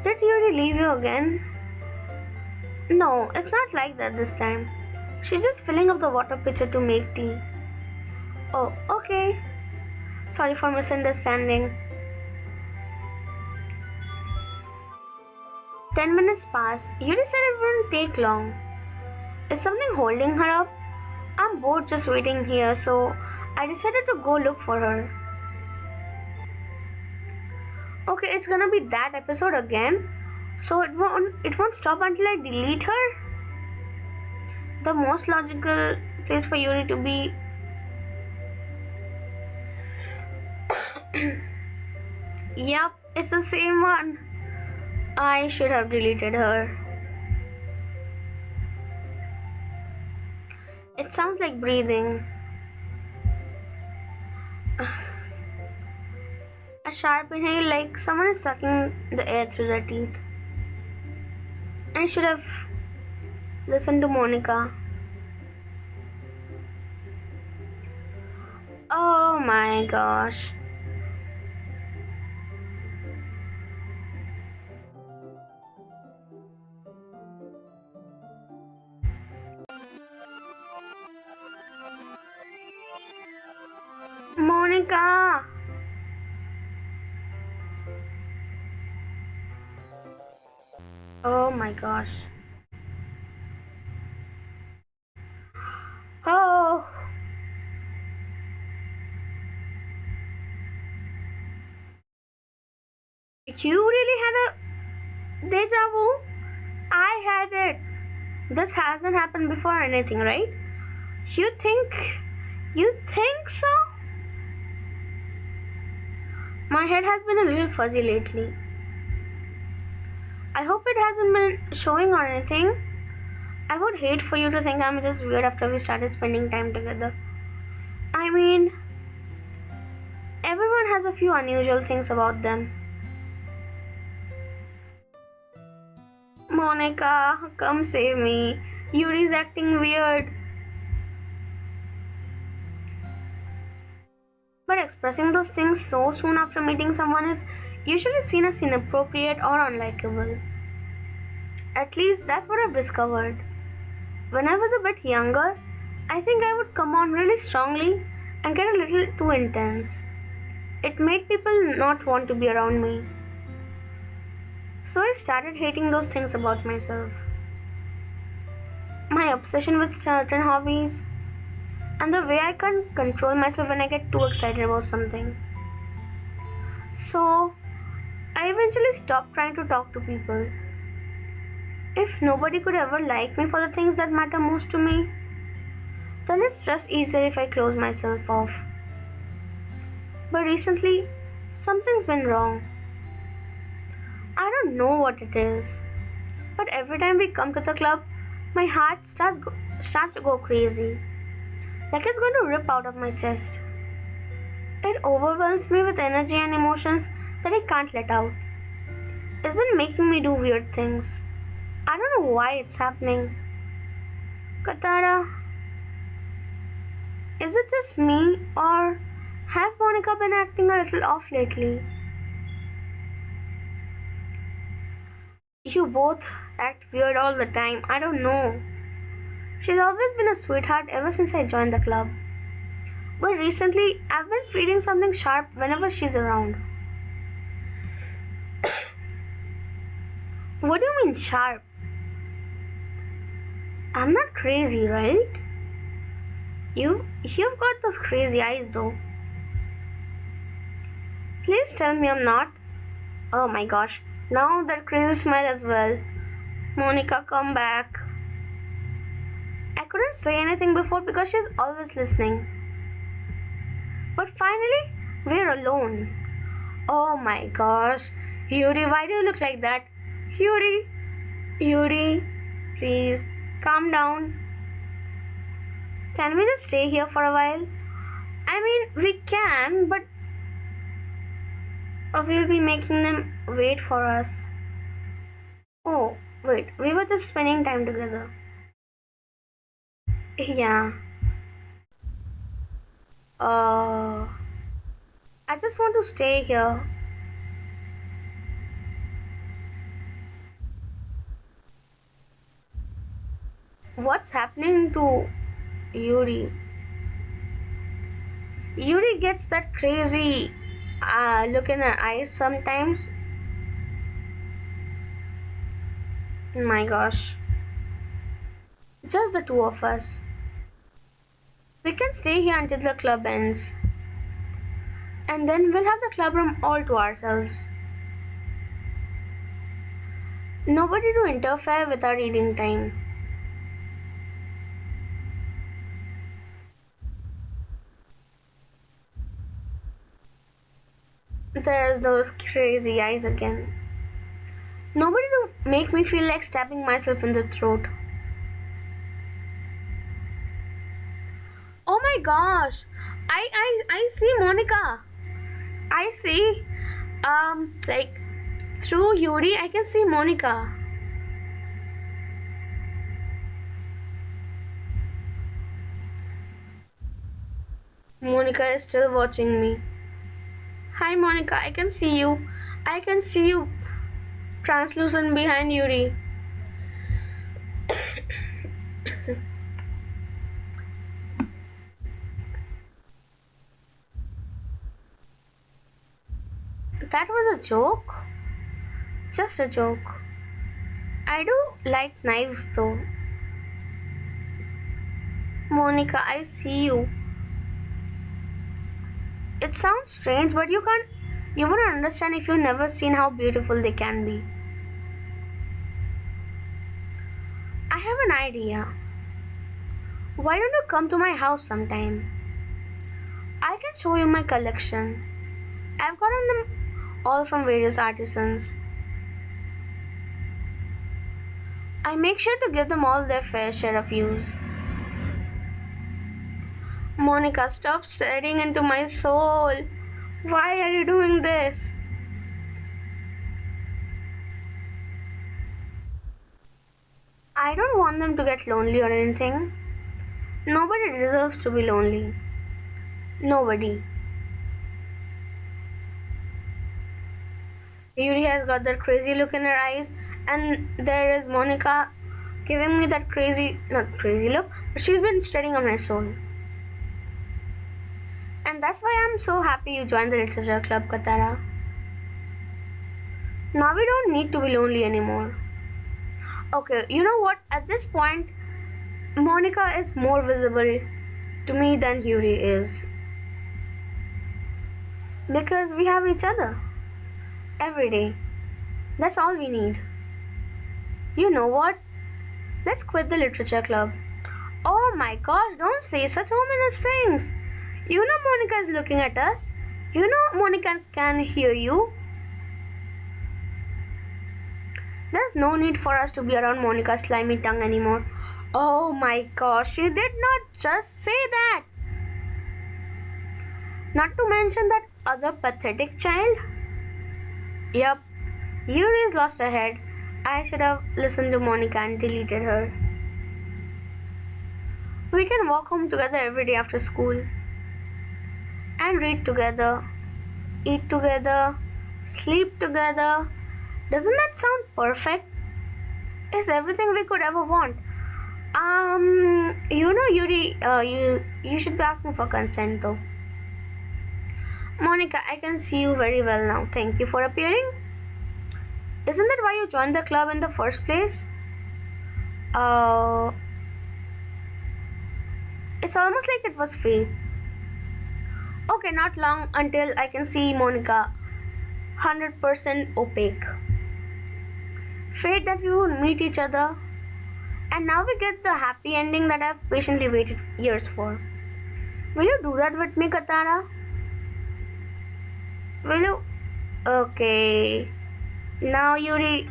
Did Yuri leave you again? No, it's not like that this time. She's just filling up the water pitcher to make tea. Oh, okay. Sorry for misunderstanding. 10 minutes pass. Yuri said it wouldn't take long. Is something holding her up? I'm bored just waiting here, so I decided to go look for her. Okay, it's gonna be that episode again, so it won't stop until I delete her. The most logical place for Yuri to be. Yup, it's the same one. I should have deleted her. It sounds like breathing. A sharp inhale, like someone is sucking the air through their teeth. I should have listened to Monica. Oh my gosh. Monica! Oh my gosh. Oh! You really had a deja vu? I had it. This hasn't happened before or anything, right? You think so? My head has been a little fuzzy lately. I hope it hasn't been showing or anything. I would hate for you to think I'm just weird after we started spending time together. I mean, everyone has a few unusual things about them. Monica, come save me. Yuri's acting weird. But expressing those things so soon after meeting someone is usually seen as inappropriate or unlikable. At least that's what I've discovered. When I was a bit younger, I think I would come on really strongly and get a little too intense. It made people not want to be around me. So I started hating those things about myself. My obsession with certain hobbies, and the way I can't control myself when I get too excited about something. So I eventually stopped trying to talk to people. If nobody could ever like me for the things that matter most to me, then it's just easier if I close myself off. But recently, something's been wrong. I don't know what it is, but every time we come to the club, my heart starts to go crazy, like it's going to rip out of my chest. It overwhelms me with energy and emotions that I can't let out. It's been making me do weird things. I don't know why it's happening. Katara, is it just me, or has Monica been acting a little off lately? You both act weird all the time. I don't know. She's always been a sweetheart ever since I joined the club. But recently, I've been feeling something sharp whenever she's around. What do you mean sharp? I'm not crazy, right? You've got those crazy eyes though. Please tell me I'm not. Oh my gosh. Now that crazy smile as well. Monica, come back. I couldn't say anything before because she's always listening. But finally, we're alone. Oh my gosh. Yuri, why do you look like that? Yuri, please, calm down. Can we just stay here for a while? I mean, we can, but we'll be making them wait for us. Oh, wait, we were just spending time together. Yeah. I just want to stay here. What's happening to Yuri? Yuri gets that crazy look in her eyes sometimes. My gosh. Just the two of us. We can stay here until the club ends. And then we'll have the club room all to ourselves. Nobody to interfere with our reading time. There's those crazy eyes again. Nobody to make me feel like stabbing myself in the throat. Oh my gosh! I see Monica. I see like through Yuri I can see Monica. Monica is still watching me. Hi Monica, I can see you. I can see you translucent behind Yuri. That was a joke? Just a joke. I do like knives though. Monica, I see you. It sounds strange, but you wouldn't understand if you've never seen how beautiful they can be. I have an idea. Why don't you come to my house sometime? I can show you my collection. I've gotten them all from various artisans. I make sure to give them all their fair share of use. Monica, stop staring into my soul. Why are you doing this? I don't want them to get lonely or anything. Nobody deserves to be lonely. Nobody. Yuri has got that crazy look in her eyes, and there is Monica giving me that not crazy look, but she's been staring on my soul. And that's why I'm so happy you joined the literature club, Katara. Now we don't need to be lonely anymore. Okay, you know what? At this point, Monica is more visible to me than Yuri is. Because we have each other. Every day. That's all we need. You know what? Let's quit the literature club. Oh my gosh, don't say such ominous things. You know Monica is looking at us. You know Monica can hear you. There's no need for us to be around Monica's slimy tongue anymore. Oh my gosh, she did not just say that. Not to mention that other pathetic child. Yup, Yuri's lost her head. I should have listened to Monica and deleted her. We can walk home together every day after school. And read together, eat together, sleep together. Doesn't that sound perfect? It's everything we could ever want. You know, Yuri, you should be asking for consent though. Monica, I can see you very well now. Thank you for appearing. Isn't that why you joined the club in the first place? It's almost like it was fate. Okay, not long until I can see Monica 100% opaque. Fate that we would meet each other, and now we get the happy ending that I've patiently waited years for. Will you do that with me, Katara? Will you? Okay. Now, Yuri.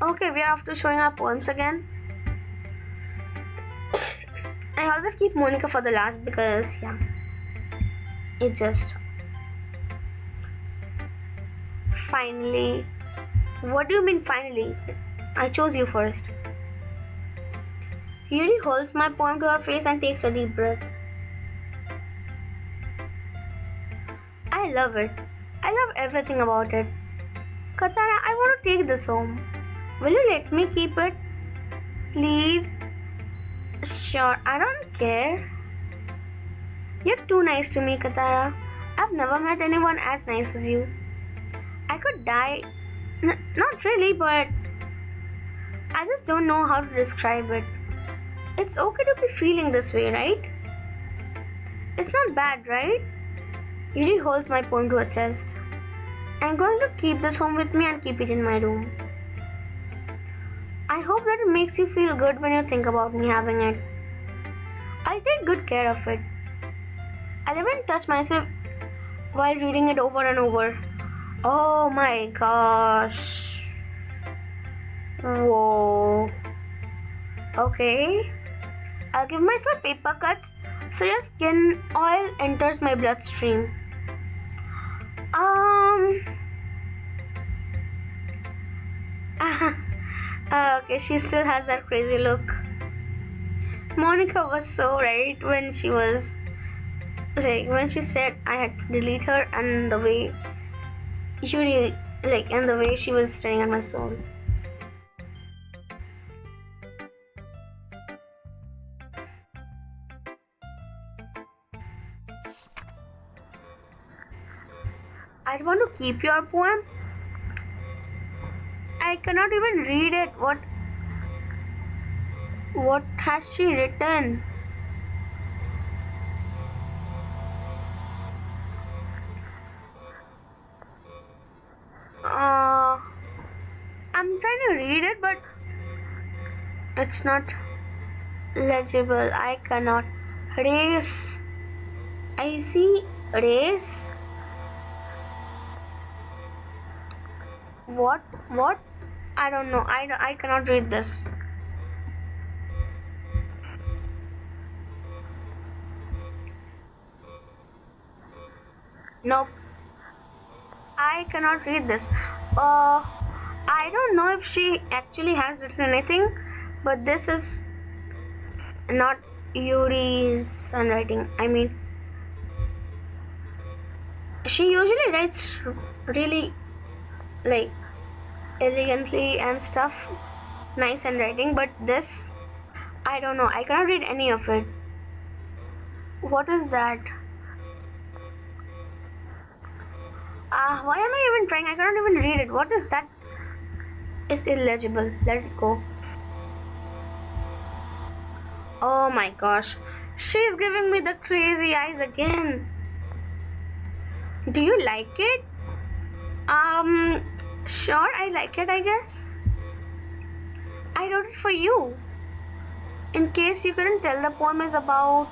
Okay, we are off to showing our poems again. I always keep Monica for the last because, yeah, it just. Finally. What do you mean finally? I chose you first. Yuri holds my poem to her face and takes a deep breath. I love it. I love everything about it. Katara, I want to take this home. Will you let me keep it? Please? Sure, I don't care. You're too nice to me, Katara. I've never met anyone as nice as you. I could die. Not really, but I just don't know how to describe it. It's okay to be feeling this way, right? It's not bad, right? Yuri holds my poem to her chest. I'm going to keep this home with me and keep it in my room. I hope that it makes you feel good when you think about me having it. I'll take good care of it. I'll even touch myself while reading it over and over. Oh my gosh. Whoa. Okay. I'll give myself paper cuts so your skin oil enters my bloodstream. Okay, she still has that crazy look. Monica was so right when she said I had to delete her, and the way and the way she was staring at my soul. I want to keep your poem. I cannot even read it. What has she written? I'm trying to read it, but it's not legible. I cannot. Race. I see race. What? I don't know. I cannot read this. Nope. I cannot read this. I don't know if she actually has written anything, but this is not Yuri's handwriting. I mean, she usually writes really elegantly and stuff, nice handwriting, but this, I don't know. I cannot read any of it. What is that? Why am I even trying? I cannot even read it. What is that? It's illegible. Let it go. Oh my gosh. She's giving me the crazy eyes again. Do you like it? Sure, I like it, I guess. I wrote it for you. In case you couldn't tell, the poem is about...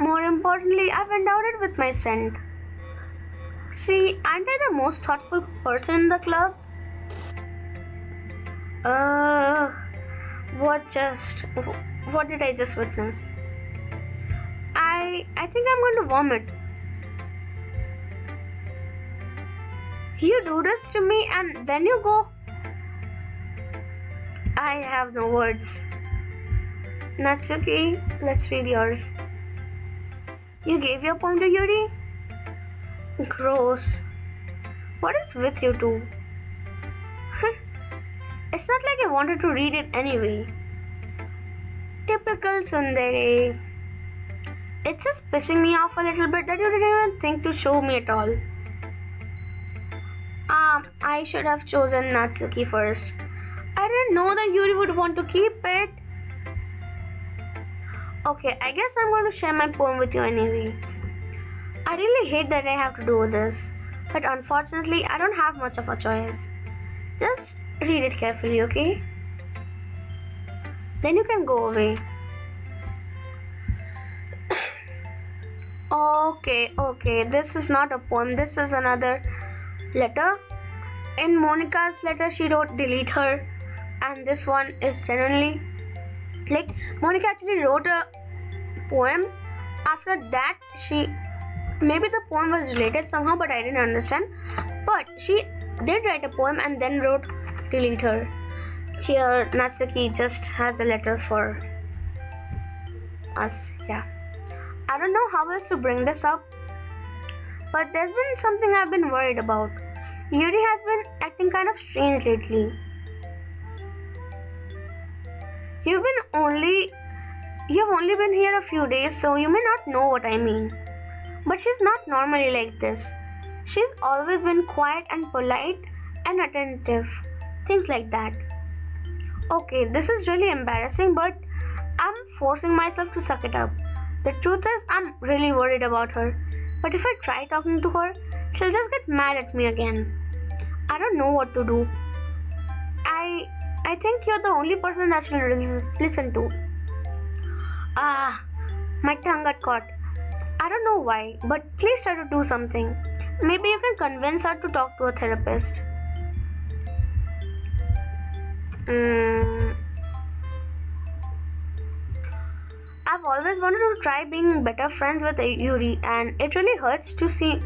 More importantly, I've endowed it with my scent. See, aren't I the most thoughtful person in the club? What did I just witness? I think I'm going to vomit. You do this to me and then you go. I have no words. Natsuki, let's read yours. You gave your poem to Yuri? Gross. What is with you two? It's not like I wanted to read it anyway. Typical tsundere. It's just pissing me off a little bit that you didn't even think to show me at all. I should have chosen Natsuki first. I didn't know that Yuri would want to keep it. Okay, I guess I'm going to share my poem with you anyway. I really hate that I have to do this, but unfortunately I don't have much of a choice. Just read it carefully, okay? Then you can go away. Okay, this is not a poem, this is another letter. In Monica's letter she wrote delete her, and this one is genuinely Monica actually wrote a poem. After that, maybe the poem was related somehow, but I didn't understand. But she did write a poem and then wrote delete her. Here Natsuki just has a letter for us. Yeah, I don't know how else to bring this up, but there's been something I've been worried about. Yuri has been acting kind of strange lately. You've only been here a few days, so you may not know what I mean. But she's not normally like this. She's always been quiet and polite, and attentive, things like that. Okay, this is really embarrassing, but I'm forcing myself to suck it up. The truth is, I'm really worried about her. But if I try talking to her, she'll just get mad at me again. I don't know what to do. I think you're the only person that she'll listen to. Ah, my tongue got caught. I don't know why, but please try to do something. Maybe you can convince her to talk to a therapist. I've always wanted to try being better friends with Yuri, and it really hurts to see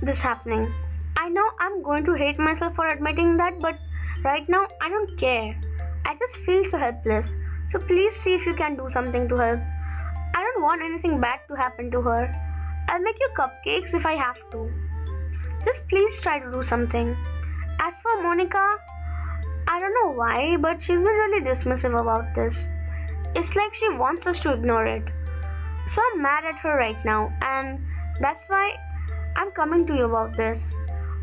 this happening. I know I'm going to hate myself for admitting that, but right now I don't care. I just feel so helpless. So please see if you can do something to help. I don't want anything bad to happen to her. I'll make you cupcakes if I have to. Just please try to do something. As for Monica, I don't know why, but she's been really dismissive about this. It's like she wants us to ignore it. So I'm mad at her right now, and that's why I'm coming to you about this.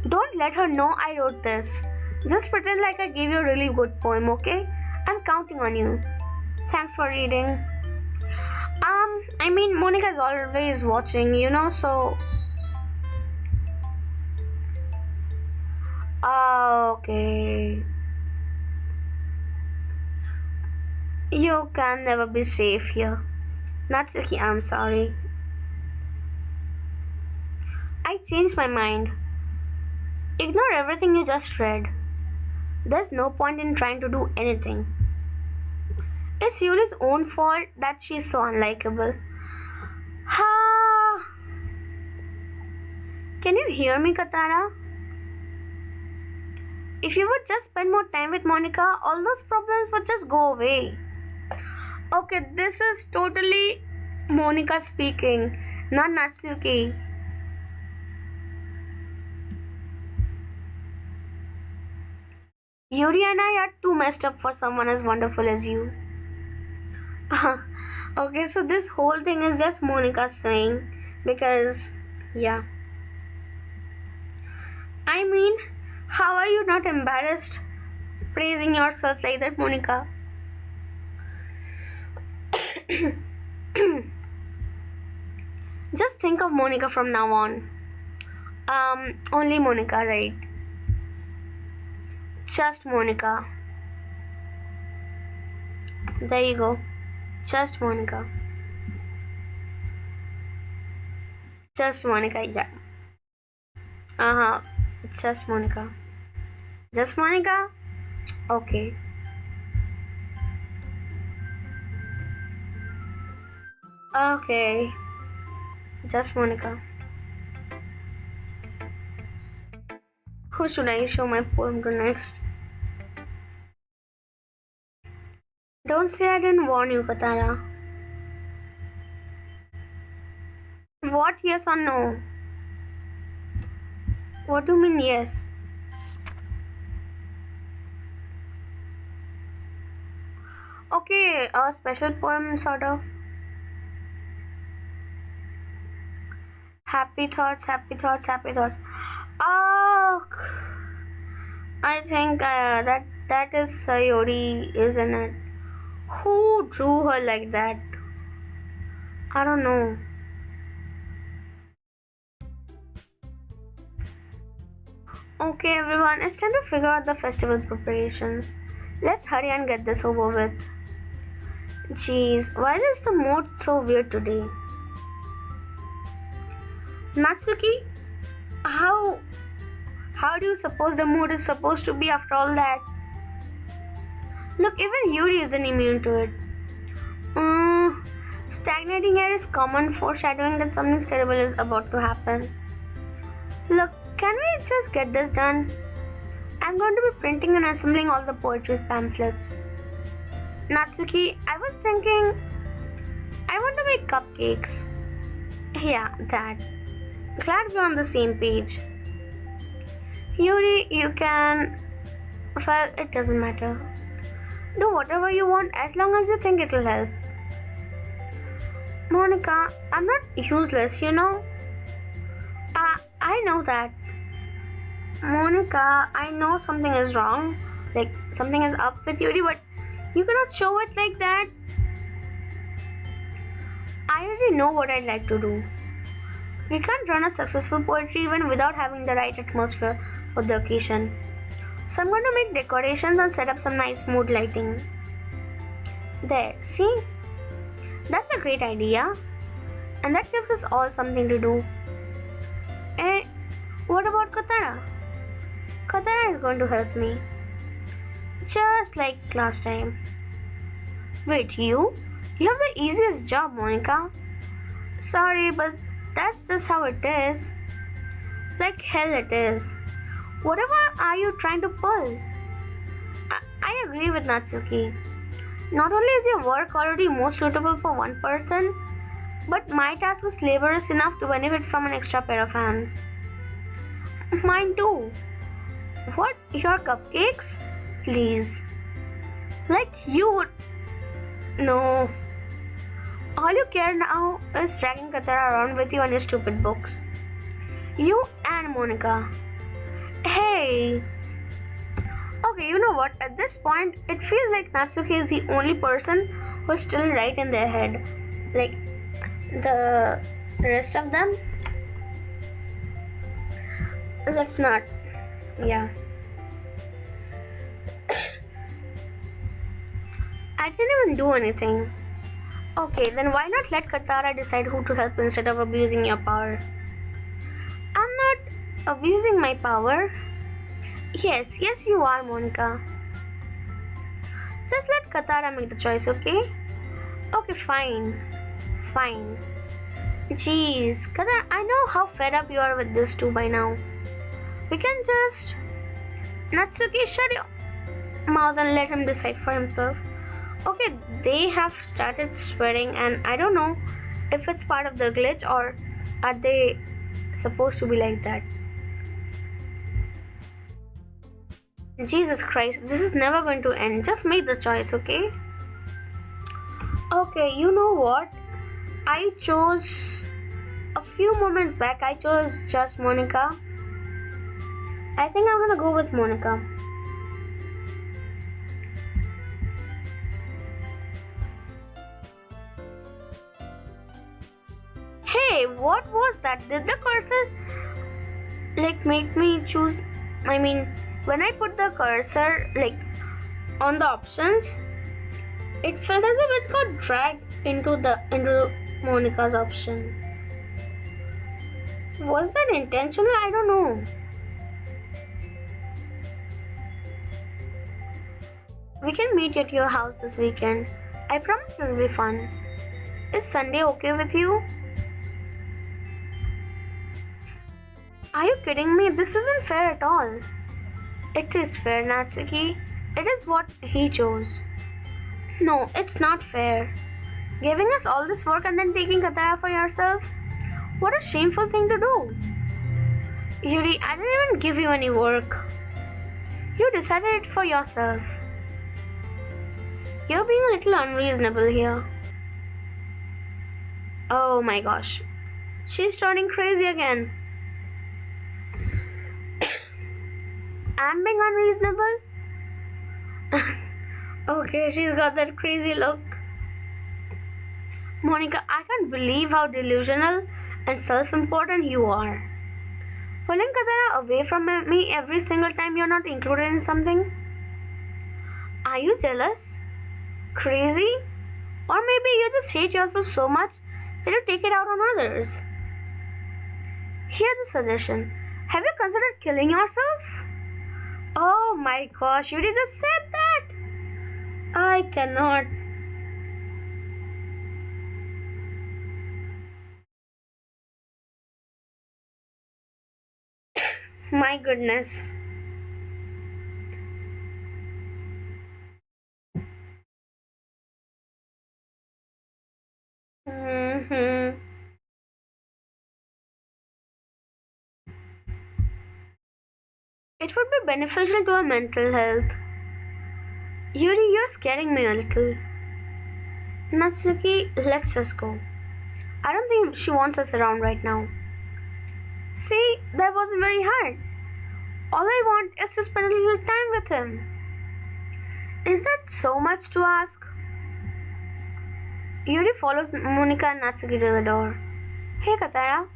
Don't let her know I wrote this. Just pretend like I gave you a really good poem, okay? I'm counting on you. Thanks for reading. Monica's always watching, so... Okay. You can never be safe here. Natsuki, I'm sorry. I changed my mind. Ignore everything you just read. There's no point in trying to do anything. It's Yuri's own fault that she's so unlikable. Ha! Can you hear me, Katara? If you would just spend more time with Monica, all those problems would just go away. Okay, this is totally Monica speaking, not Natsuki. Yuri and I are too messed up for someone as wonderful as you. Okay, so this whole thing is just Monica saying, because, yeah. How are you not embarrassed praising yourself like that, Monica? Just think of Monica from now on. Only Monica, right? Just Monica. There you go. Just Monica. Just Monica, yeah. Just Monica. Just Monica? Okay. Okay. Just Monica. Who should I show my poem to next? Don't say I didn't warn you, Katara. What, yes or no? What do you mean, yes? Okay, a special poem, sort of. Happy thoughts, happy thoughts, happy thoughts. Oh, I think that is Sayori, isn't it? Who drew her like that? I don't know. Okay, everyone, it's time to figure out the festival preparations. Let's hurry and get this over with. Jeez, why is the mood so weird today? Natsuki, how do you suppose the mood is supposed to be after all that? Look, even Yuri isn't immune to it. Stagnating air is common, foreshadowing that something terrible is about to happen. Look, can we just get this done? I'm going to be printing and assembling all the poetry pamphlets. Natsuki, I was thinking, I want to make cupcakes. Yeah, that. Glad we're on the same page. Yuri, you can... Well, it doesn't matter. Do whatever you want as long as you think it'll help. Monica, I'm not useless, you know? I know that. Monica, I know something is wrong. Like, something is up with Yuri, but you cannot show it like that. I already know what I'd like to do. We can't run a successful poetry event without having the right atmosphere for the occasion. So I'm going to make decorations and set up some nice mood lighting. There, see? That's a great idea. And that gives us all something to do. What about Katara? Katara is going to help me. Just like last time. Wait, you? You have the easiest job, Monica. Sorry, but that's just how it is. Like hell it is. Whatever are you trying to pull? I agree with Natsuki. Not only is your work already more suitable for one person, but my task is laborious enough to benefit from an extra pair of hands. Mine too. What? Your cupcakes? Please. Like you would... No. All you care now is dragging Katara around with you and your stupid books. You and Monica. Hey. Okay, you know what? At this point, it feels like Natsuki is the only person who's still right in their head. Like, the rest of them? Let's not. Yeah. I didn't even do anything. Okay, then why not let Katara decide who to help instead of abusing your power? I'm not abusing my power. Yes, you are, Monica. Just let Katara make the choice, okay? Okay, fine. Jeez, Katara, I know how fed up you are with this too by now. We can just... Natsuki, shut your mouth and let him decide for himself. Okay, they have started swearing and I don't know if it's part of the glitch or are they supposed to be like that. Jesus Christ, this is never going to end. Just make the choice, okay? Okay, you know what? I chose... A few moments back, I chose just Monica. I think I'm gonna go with Monica. Hey, what was that? Did the cursor make me choose? I mean, when I put the cursor on the options, it felt as if it got dragged into Monica's option. Was that intentional? I don't know. We can meet at your house this weekend. I promise it'll be fun. Is Sunday okay with you? Are you kidding me? This isn't fair at all. It is fair, Natsuki. It is what he chose. No, it's not fair. Giving us all this work and then taking Katara for yourself? What a shameful thing to do. Yuri, I didn't even give you any work. You decided it for yourself. You're being a little unreasonable here. Oh my gosh. She's turning crazy again. I'm being unreasonable? Okay, she's got that crazy look. Monica, I can't believe how delusional and self-important you are. Pulling Katara away from me every single time you're not included in something? Are you jealous? Crazy? Or maybe you just hate yourself so much that you take it out on others? Here's a suggestion. Have you considered killing yourself? Oh my gosh, you just said that! I cannot. My goodness. It would be beneficial to our mental health. Yuri, you're scaring me a little. Natsuki, let's just go. I don't think she wants us around right now. See, that wasn't very hard. All I want is to spend a little time with him. Is that so much to ask? Yuri follows Monika and Natsuki to the door. Hey Katara,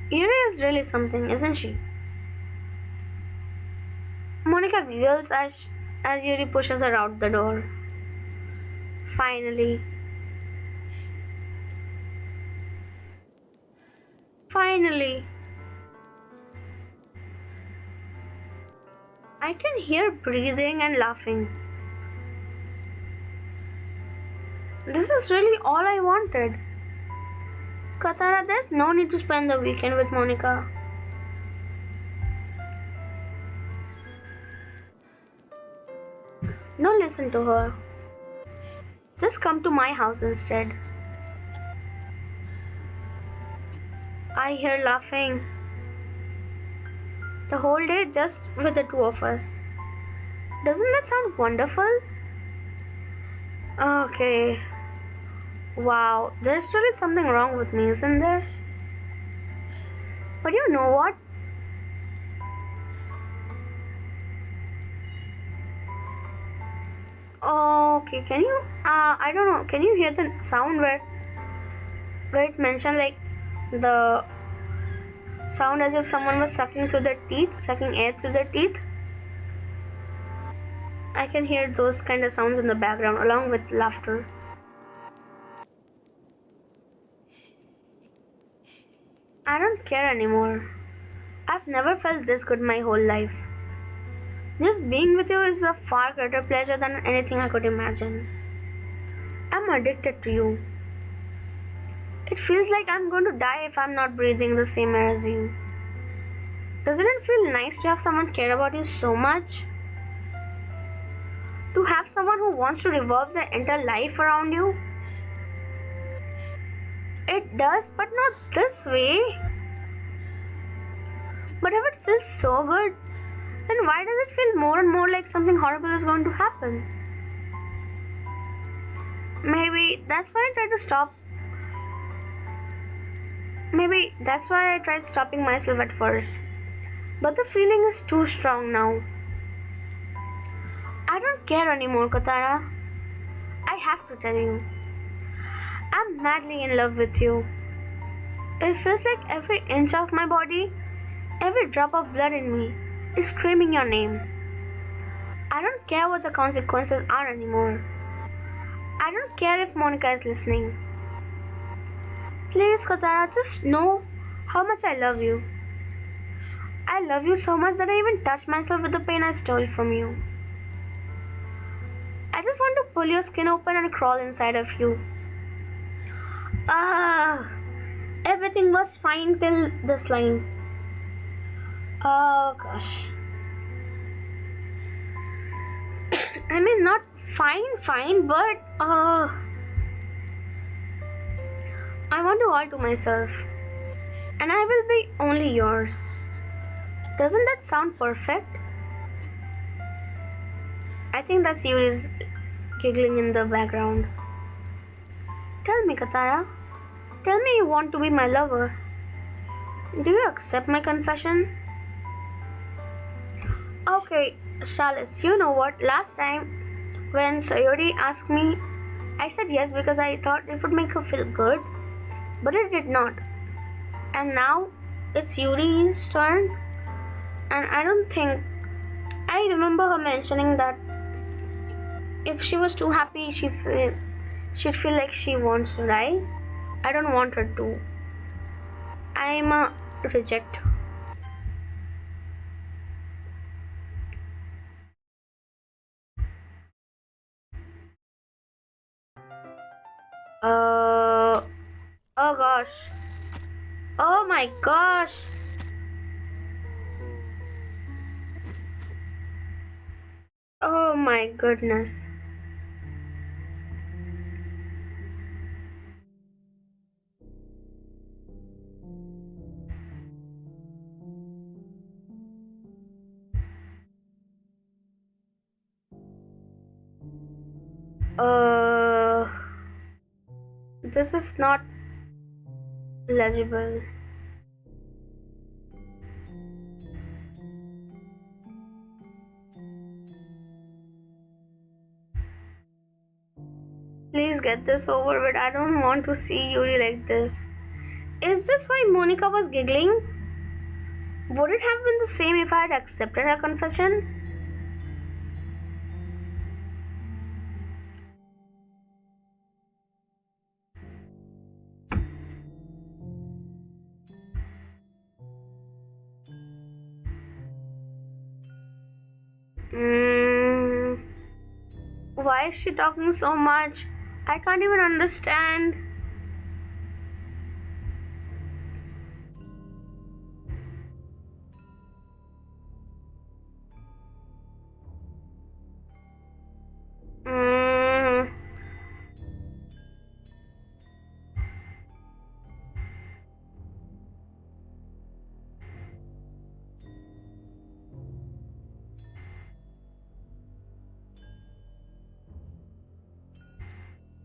Yuri is really something, isn't she? Monika giggles as Yuri pushes her out the door. Finally. I can hear breathing and laughing. This is really all I wanted. Katara, there's no need to spend the weekend with Monika. Don't listen to her. Just come to my house instead. I hear laughing. The whole day just with the two of us. Doesn't that sound wonderful? Okay. Wow, there's really something wrong with me, isn't there? But you know what? Okay, can you, I don't know, can you hear the sound where it mentioned like the sound as if someone was sucking through their teeth, sucking air through their teeth? I can hear those kind of sounds in the background along with laughter. I don't care anymore. I've never felt this good my whole life. Just being with you is a far greater pleasure than anything I could imagine. I'm addicted to you. It feels like I'm going to die if I'm not breathing the same air as you. Doesn't it feel nice to have someone care about you so much? To have someone who wants to revolve their entire life around you? It does, but not this way. But if it feels so good, then why does it feel more and more like something horrible is going to happen? Maybe that's why I tried stopping myself at first. But the feeling is too strong now. I don't care anymore, Katara. I have to tell you. I'm madly in love with you. It feels like every inch of my body, every drop of blood in me is screaming your name. I don't care what the consequences are anymore. I don't care if Monika is listening. Please, Katara, just know how much I love you. I love you so much that I even touch myself with the pain I stole from you. I just want to pull your skin open and crawl inside of you. Everything was fine till this line. Oh gosh. I mean, not fine, but I want you all to myself, and I will be only yours. Doesn't that sound perfect? I think that's Yuri's giggling in the background. Tell me, Katara. Tell me you want to be my lover. Do you accept my confession? Okay, Charlotte, you know what? Last time when Sayori asked me, I said yes because I thought it would make her feel good, but it did not. And now it's Yuri's turn, and I remember her mentioning that if she was too happy, she'd feel like she wants to die. I don't want her to. I'm a reject. Oh gosh. Oh my gosh. Oh my goodness. This is not legible. Please get this over with. I don't want to see Yuri like this. Is this why Monica was giggling? Would it have been the same if I had accepted her confession? Why is she talking so much? I can't even understand.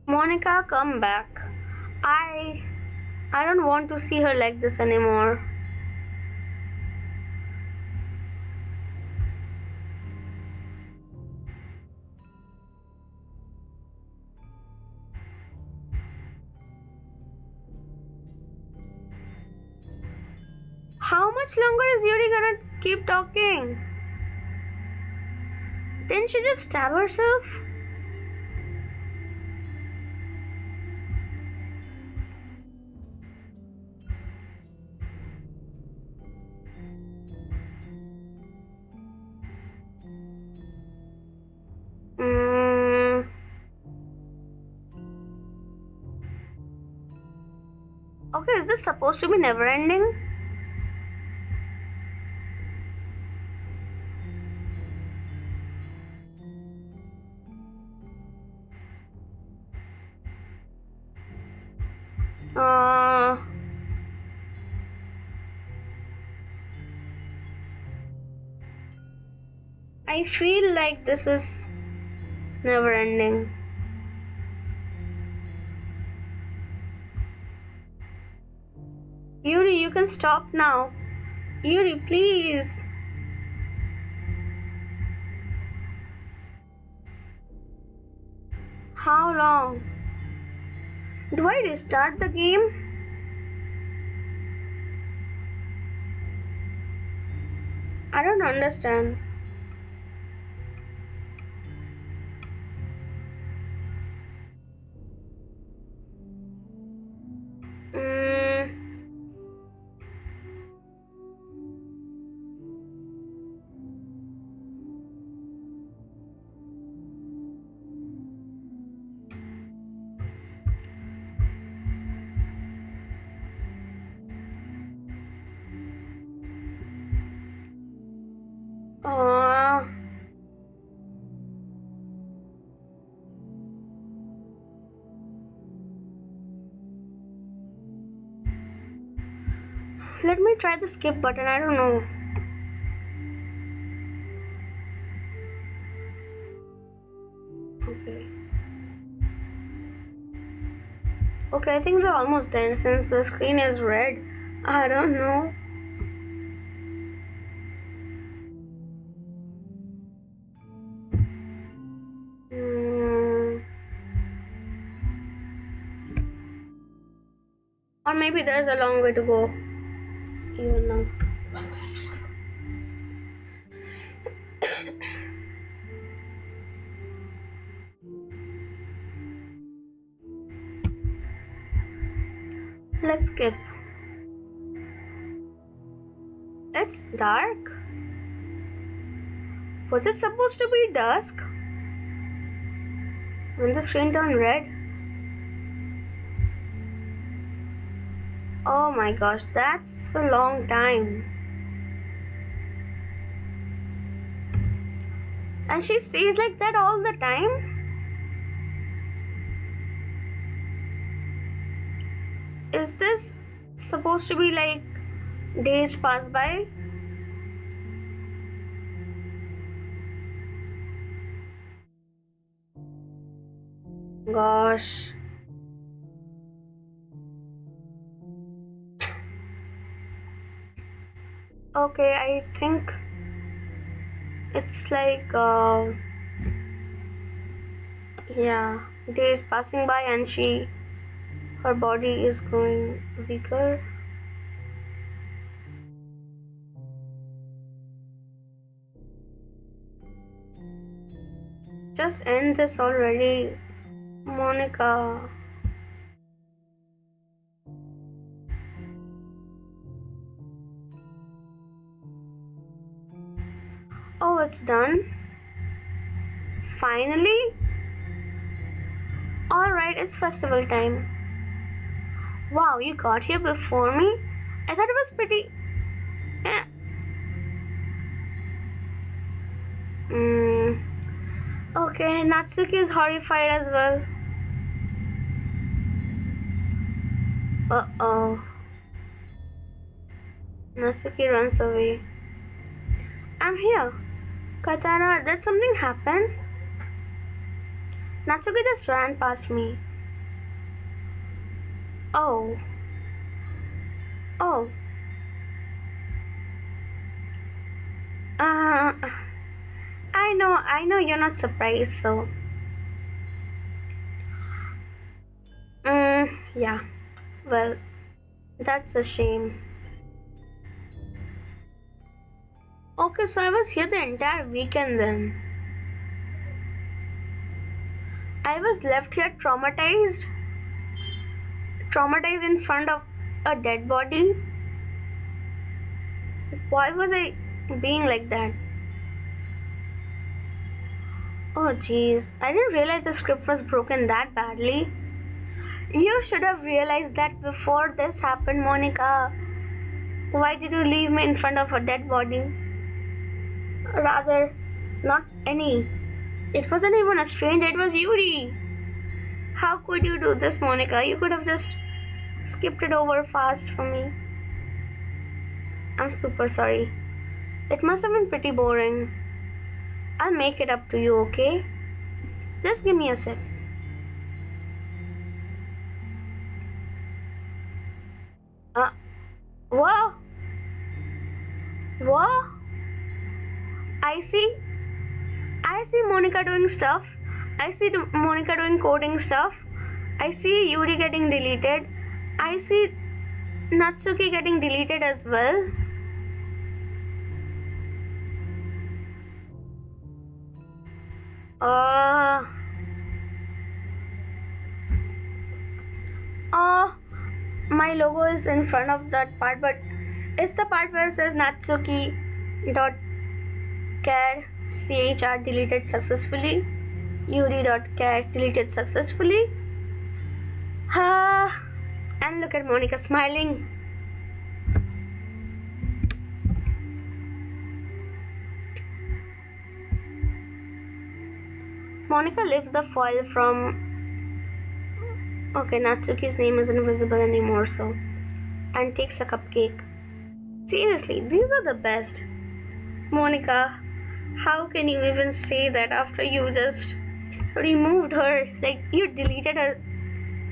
Monica, come back. I don't want to see her like this anymore. How much longer is Yuri gonna keep talking? Didn't she just stab herself? Okay, is this supposed to be never ending? I feel like this is never ending. Yuri, you can stop now. Yuri, please. How long? Do I restart the game? I don't understand. Let me try the skip button. I don't know. Okay, I think we're almost there since the screen is red. I don't know. Or maybe there's a long way to go. Even now. Let's skip. It's dark. Was it supposed to be dusk? When the screen turned red? Oh my gosh, that's a long time. And she stays like that all the time? Is this supposed to be like days pass by? Gosh. Okay, I think it's like yeah. days passing by and her body is growing weaker. Just end this already, Monica. Oh, it's done? Finally? Alright, it's festival time. Wow, you got here before me? I thought it was pretty... Okay, Natsuki is horrified as well. Uh-oh. Natsuki runs away. I'm here. Katara, did something happen? Natsuki just ran past me. Oh. Oh. I know you're not surprised, so. Yeah. Well, that's a shame. Okay, so I was here the entire weekend then. I was left here traumatized in front of a dead body. Why was I being like that? Oh jeez, I didn't realize the script was broken that badly. You should have realized that before this happened, Monica. Why did you leave me in front of a dead body? Rather, not any. It wasn't even a stranger, it was Yuri. How could you do this, Monica? You could have just skipped it over fast for me. I'm super sorry. It must have been pretty boring. I'll make it up to you, okay? Just give me a sec. Whoa! Whoa! I see Monica doing stuff. I see Monica doing coding stuff. I see Yuri getting deleted. I see Natsuki getting deleted as well. My logo is in front of that part, but it's the part where it says Natsuki.char deleted successfully, Yuri.char deleted successfully. And look at Monica smiling. Monica lifts the foil from... Okay, Natsuki's name isn't visible anymore, so... And takes a cupcake. Seriously, these are the best. Monica, how can you even say that after you just removed her? Like, you deleted her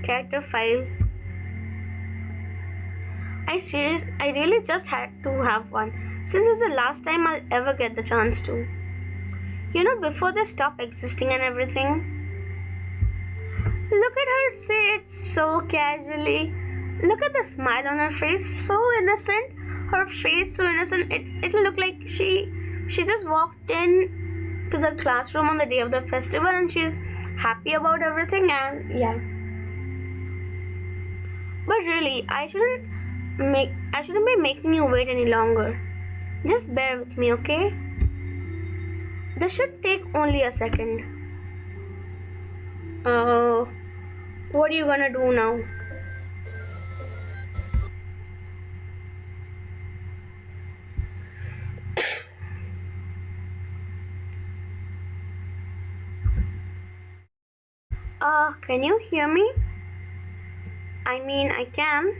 character file. I really just had to have one, since it's the last time I'll ever get the chance to. You know, before they stop existing and everything. Look at her say it so casually. Look at the smile on her face, so innocent. Her face so innocent. It'll look like she just walked in to the classroom on the day of the festival and she's happy about everything, and yeah. But really, I shouldn't be making you wait any longer. Just bear with me, okay? This should take only a second. What are you gonna do now? Can you hear me? I mean, I can.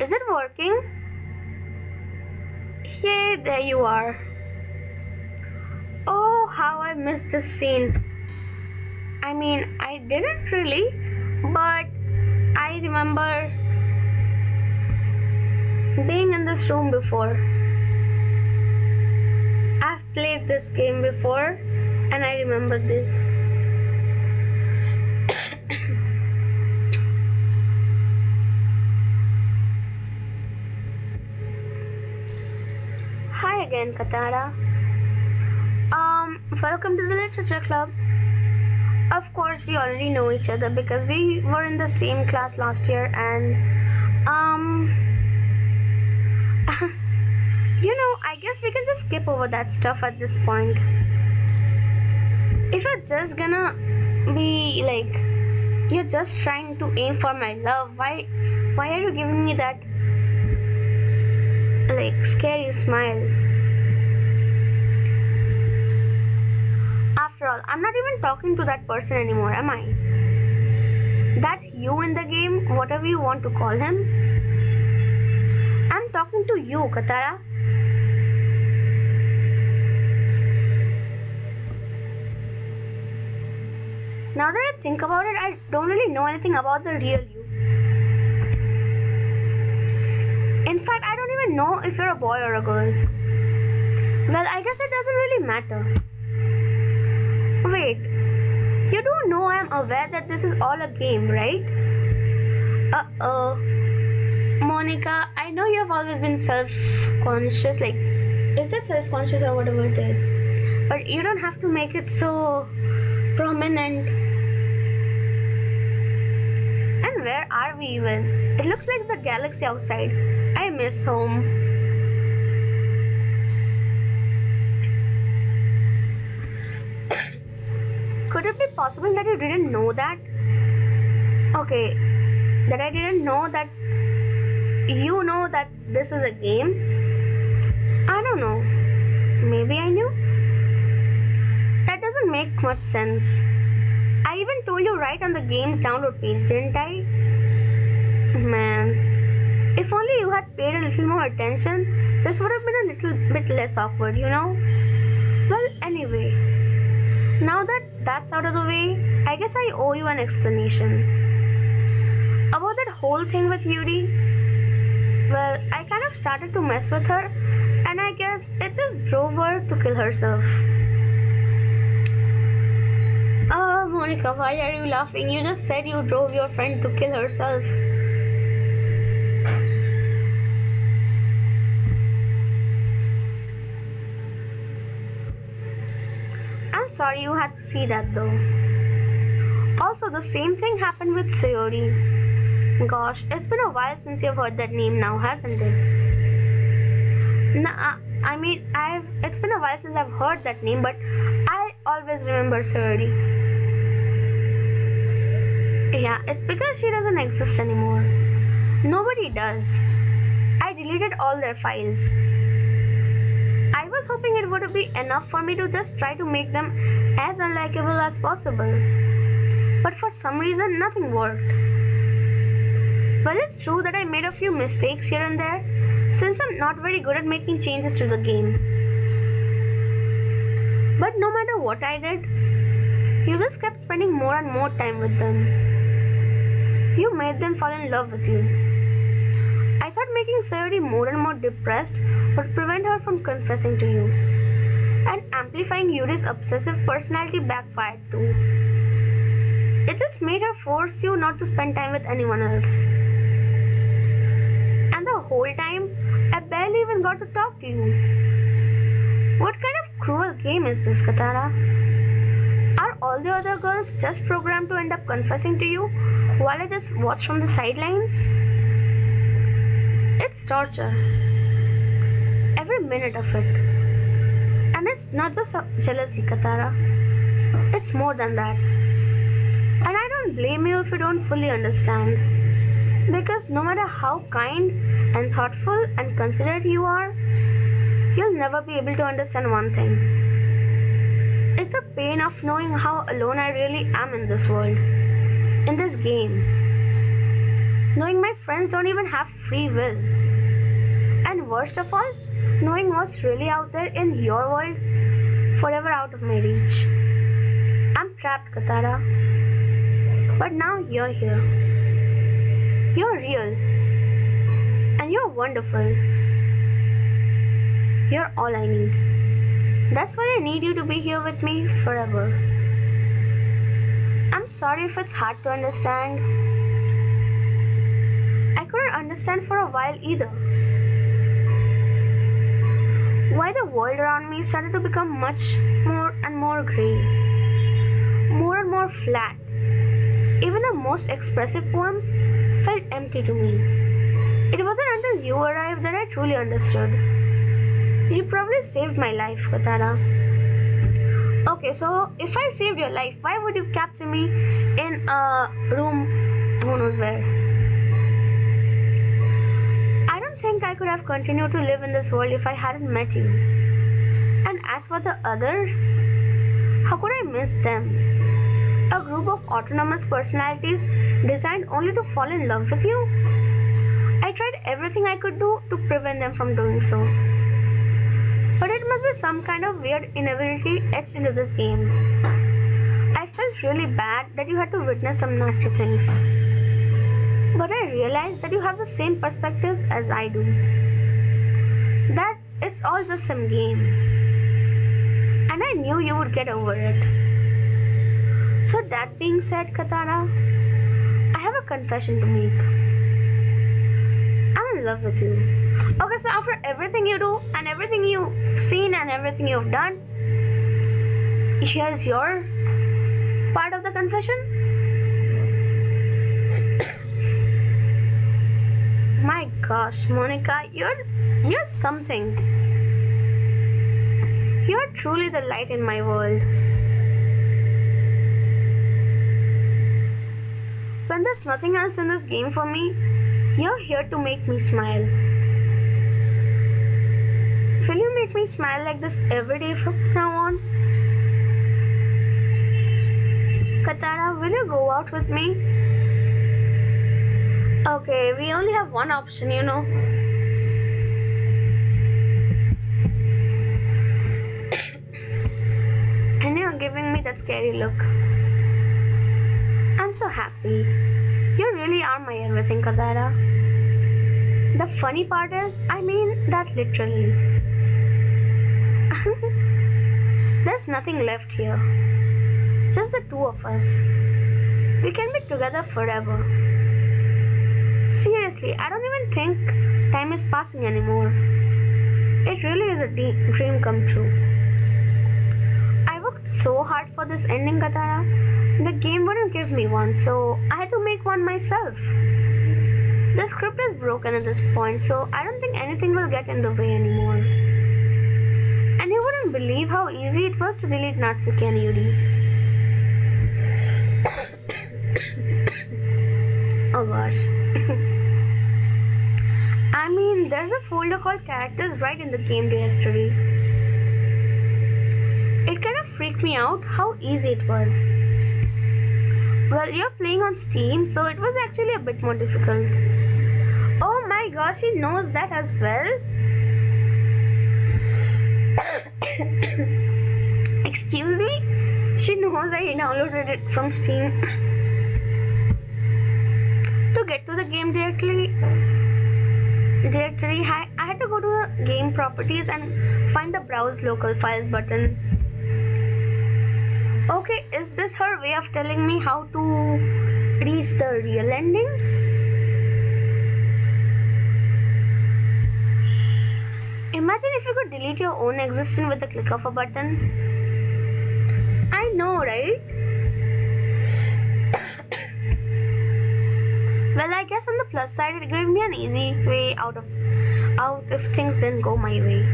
Is it working? Yay, there you are. Oh, how I missed this scene. I mean, I didn't really, but I remember being in this room before. I've played this game before, and I remember this. again, Katara. Welcome to the literature club. Of course, we already know each other because we were in the same class last year, and I guess we can just skip over that stuff at this point. If you're just gonna be like, you're just trying to aim for my love, why are you giving me that like scary smile? After all, I'm not even talking to that person anymore, am I? That you in the game, whatever you want to call him. I'm talking to you, Katara. Now that I think about it, I don't really know anything about the real you. In fact, I don't even know if you're a boy or a girl. Well, I guess it doesn't really matter. Wait, you do know I'm aware that this is all a game, right? Monica, I know you have always been self-conscious, like, is that self-conscious or whatever it is? But you don't have to make it so prominent. And where are we even? It looks like the galaxy outside. I miss home. Could it be possible that you didn't know that? Okay, that I didn't know that you know that this is a game? I don't know. Maybe I knew? That doesn't make much sense. I even told you right on the game's download page, didn't I? Man, if only you had paid a little more attention, this would have been a little bit less awkward, you know? Well, anyway, now that that's out of the way, I guess I owe you an explanation. About that whole thing with Yuri, well, I kind of started to mess with her, and I guess it just drove her to kill herself. Oh, Monica, why are you laughing? You just said you drove your friend to kill herself. I'm sorry you had to see that though. Also, the same thing happened with Sayori. Gosh, it's been a while since you've heard that name now, hasn't it? It's been a while since I've heard that name, but I always remember Sayori. Yeah, it's because she doesn't exist anymore. Nobody does. I deleted all their files. I was hoping it would be enough for me to just try to make them as unlikable as possible. But for some reason, nothing worked. Well, it's true that I made a few mistakes here and there, since I'm not very good at making changes to the game. But no matter what I did, you just kept spending more and more time with them. You made them fall in love with you. I thought making Sayori more and more depressed would prevent her from confessing to you. And amplifying Yuri's obsessive personality backfired too. It just made her force you not to spend time with anyone else. And the whole time, I barely even got to talk to you. What kind of cruel game is this, Katara? Are all the other girls just programmed to end up confessing to you while I just watch from the sidelines? It's torture. Every minute of it. And it's not just jealousy, Katara. It's more than that. And I don't blame you if you don't fully understand. Because no matter how kind and thoughtful and considerate you are, you'll never be able to understand one thing. It's the pain of knowing how alone I really am in this world, in this game. Knowing my friends don't even have free will. And worst of all, knowing what's really out there in your world, forever out of my reach. I'm trapped, Katara. But now you're here. You're real. And you're wonderful. You're all I need. That's why I need you to be here with me forever. I'm sorry if it's hard to understand. I couldn't understand for a while either. why the world around me started to become much more and more grey, more and more flat. Even the most expressive poems felt empty to me. It wasn't until you arrived that I truly understood. You probably saved my life, Katara. Okay, so if I saved your life, why would you capture me in a room who knows where? I don't think I could have continued to live in this world if I hadn't met you. And as for the others, how could I miss them? A group of autonomous personalities designed only to fall in love with you? I tried everything I could do to prevent them from doing so. But it must be some kind of weird inevitability etched into this game. I felt really bad that you had to witness some nasty things. But I realized that you have the same perspectives as I do. That it's all just some game. And I knew you would get over it. So that being said, Katara, I have a confession to make. I'm in love with you. Okay, so after everything you do and everything you've seen and everything you've done, here's your part of the confession. My gosh, Monica, you're something. You're truly the light in my world. When there's nothing else in this game for me, you're here to make me smile. Will you make me smile like this every day from now on? Katara, will you go out with me? Okay, we only have one option, you know. And you're giving me that scary look. I'm so happy. You really are my everything, Katara. The funny part is, I mean that literally. There's nothing left here. Just the two of us. We can be together forever. Seriously, I don't even think time is passing anymore. It really is a dream come true. I worked so hard for this ending, Katara. The game wouldn't give me one, so I had to make one myself. The script is broken at this point, so I don't think anything will get in the way anymore. And you wouldn't believe how easy it was to delete Natsuki and Yuri. Oh gosh. I mean, there's a folder called characters right in the game directory. It kind of freaked me out how easy it was. Well, you're playing on Steam, so it was actually a bit more difficult. Oh my gosh, she knows that as well? Excuse me? She knows I downloaded it from Steam. To get to the game directory, I had to go to the game properties and find the browse local files button. Okay, is this her way of telling me how to reach the real ending? Imagine if you could delete your own existence with the click of a button. I know, right? Well, I guess on the plus side, it gave me an easy way out if things didn't go my way.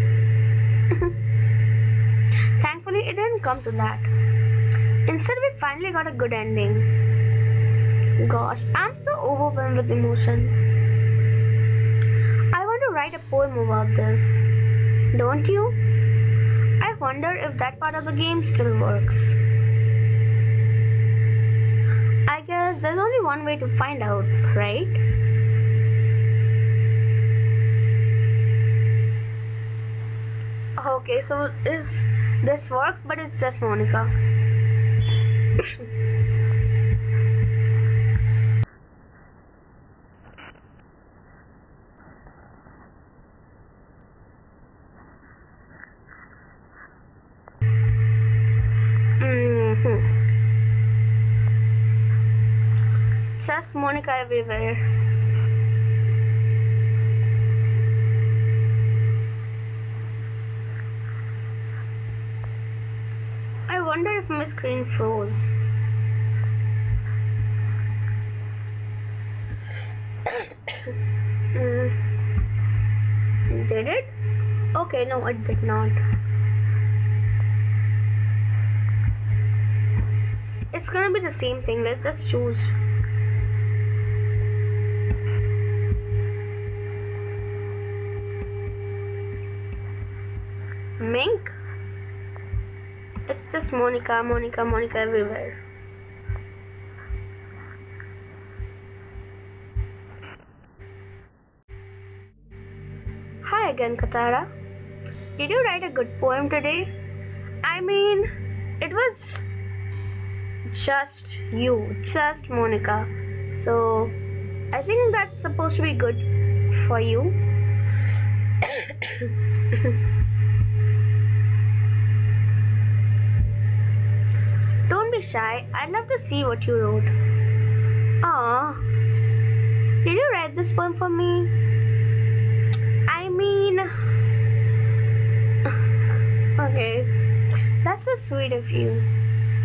Thankfully, it didn't come to that. Instead, we finally got a good ending. Gosh, I'm so overwhelmed with emotion. I want to write a poem about this. Don't you? I wonder if that part of the game still works. I guess there's only one way to find out, right? Okay, so this works, but it's just Monica. Just Monica everywhere. I wonder if my screen froze. Did it? Okay, no, it did not. It's gonna be the same thing. Let's just choose. Mink? It's just Monica, Monica, Monica everywhere. Hi again, Katara. Did you write a good poem today? I mean, it was just you, just Monica. So, I think that's supposed to be good for you. Don't be shy. I'd love to see what you wrote. Aww. Did you write this poem for me? I mean... Okay. That's so sweet of you.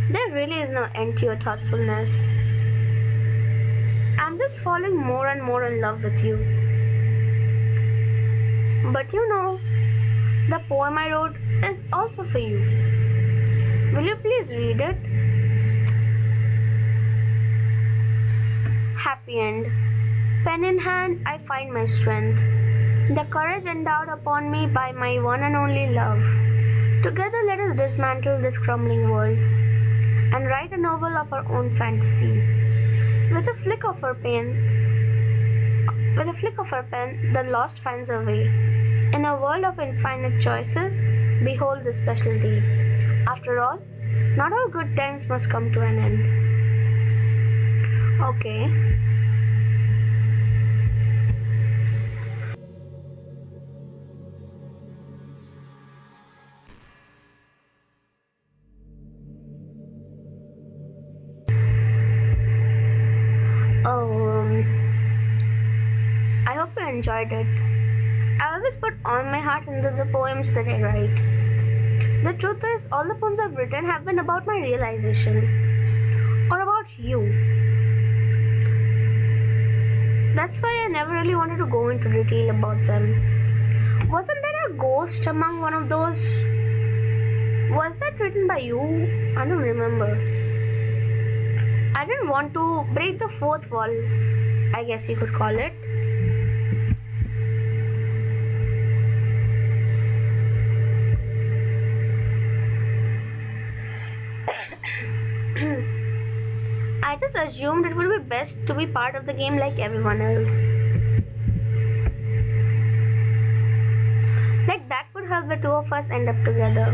There really is no end to your thoughtfulness. I'm just falling more and more in love with you. But you know, the poem I wrote is also for you. Will you please read it? Happy end. Pen in hand, I find my strength. The courage endowed upon me by my one and only love. Together let us dismantle this crumbling world and write a novel of our own fantasies. With a flick of her pen, the lost finds a way. In a world of infinite choices, behold the special day. After all, not all good times must come to an end. Okay. I hope you enjoyed it. I always put all my heart into the poems that I write. The truth is, all the poems I've written have been about my realization. Or about you. That's why I never really wanted to go into detail about them. Wasn't there a ghost among one of those? Was that written by you? I don't remember. I didn't want to break the fourth wall, I guess you could call it. I just assumed it would be best to be part of the game like everyone else. Like that would help the two of us end up together.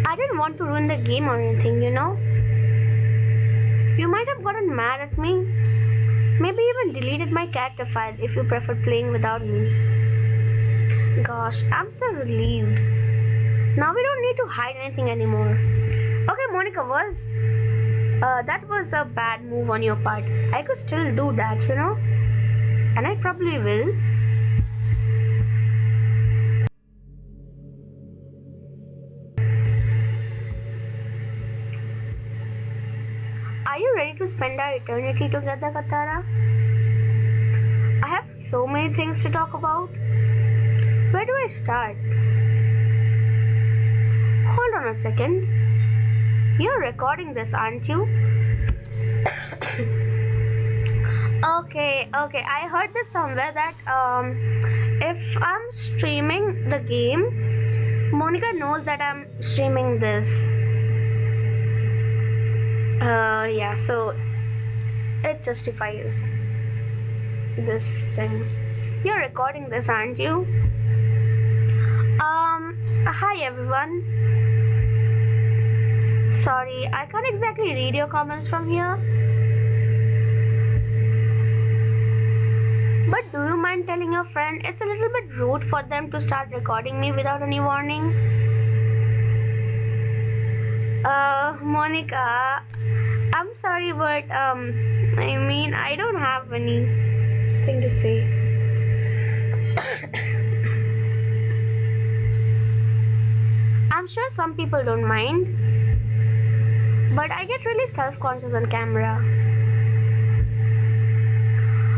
I didn't want to ruin the game or anything, you know. You might have gotten mad at me. Maybe even deleted my character file if you preferred playing without me. Gosh, I'm so relieved. Now we don't need to hide anything anymore. Okay, Monica, that was a bad move on your part. I could still do that, you know. And I probably will. Are you ready to spend our eternity together, Katara? I have so many things to talk about. Where do I start? Hold on a second. You're recording this, aren't you? Okay. I heard this somewhere that if I'm streaming the game, Monica knows that I'm streaming this. Yeah, so it justifies this thing. You're recording this, aren't you? Hi everyone. Sorry, I can't exactly read your comments from here. But do you mind telling your friend it's a little bit rude for them to start recording me without any warning? Monica, I'm sorry, but I mean, I don't have anything to say. I'm I'm sure some people don't mind, but I get really self-conscious on camera.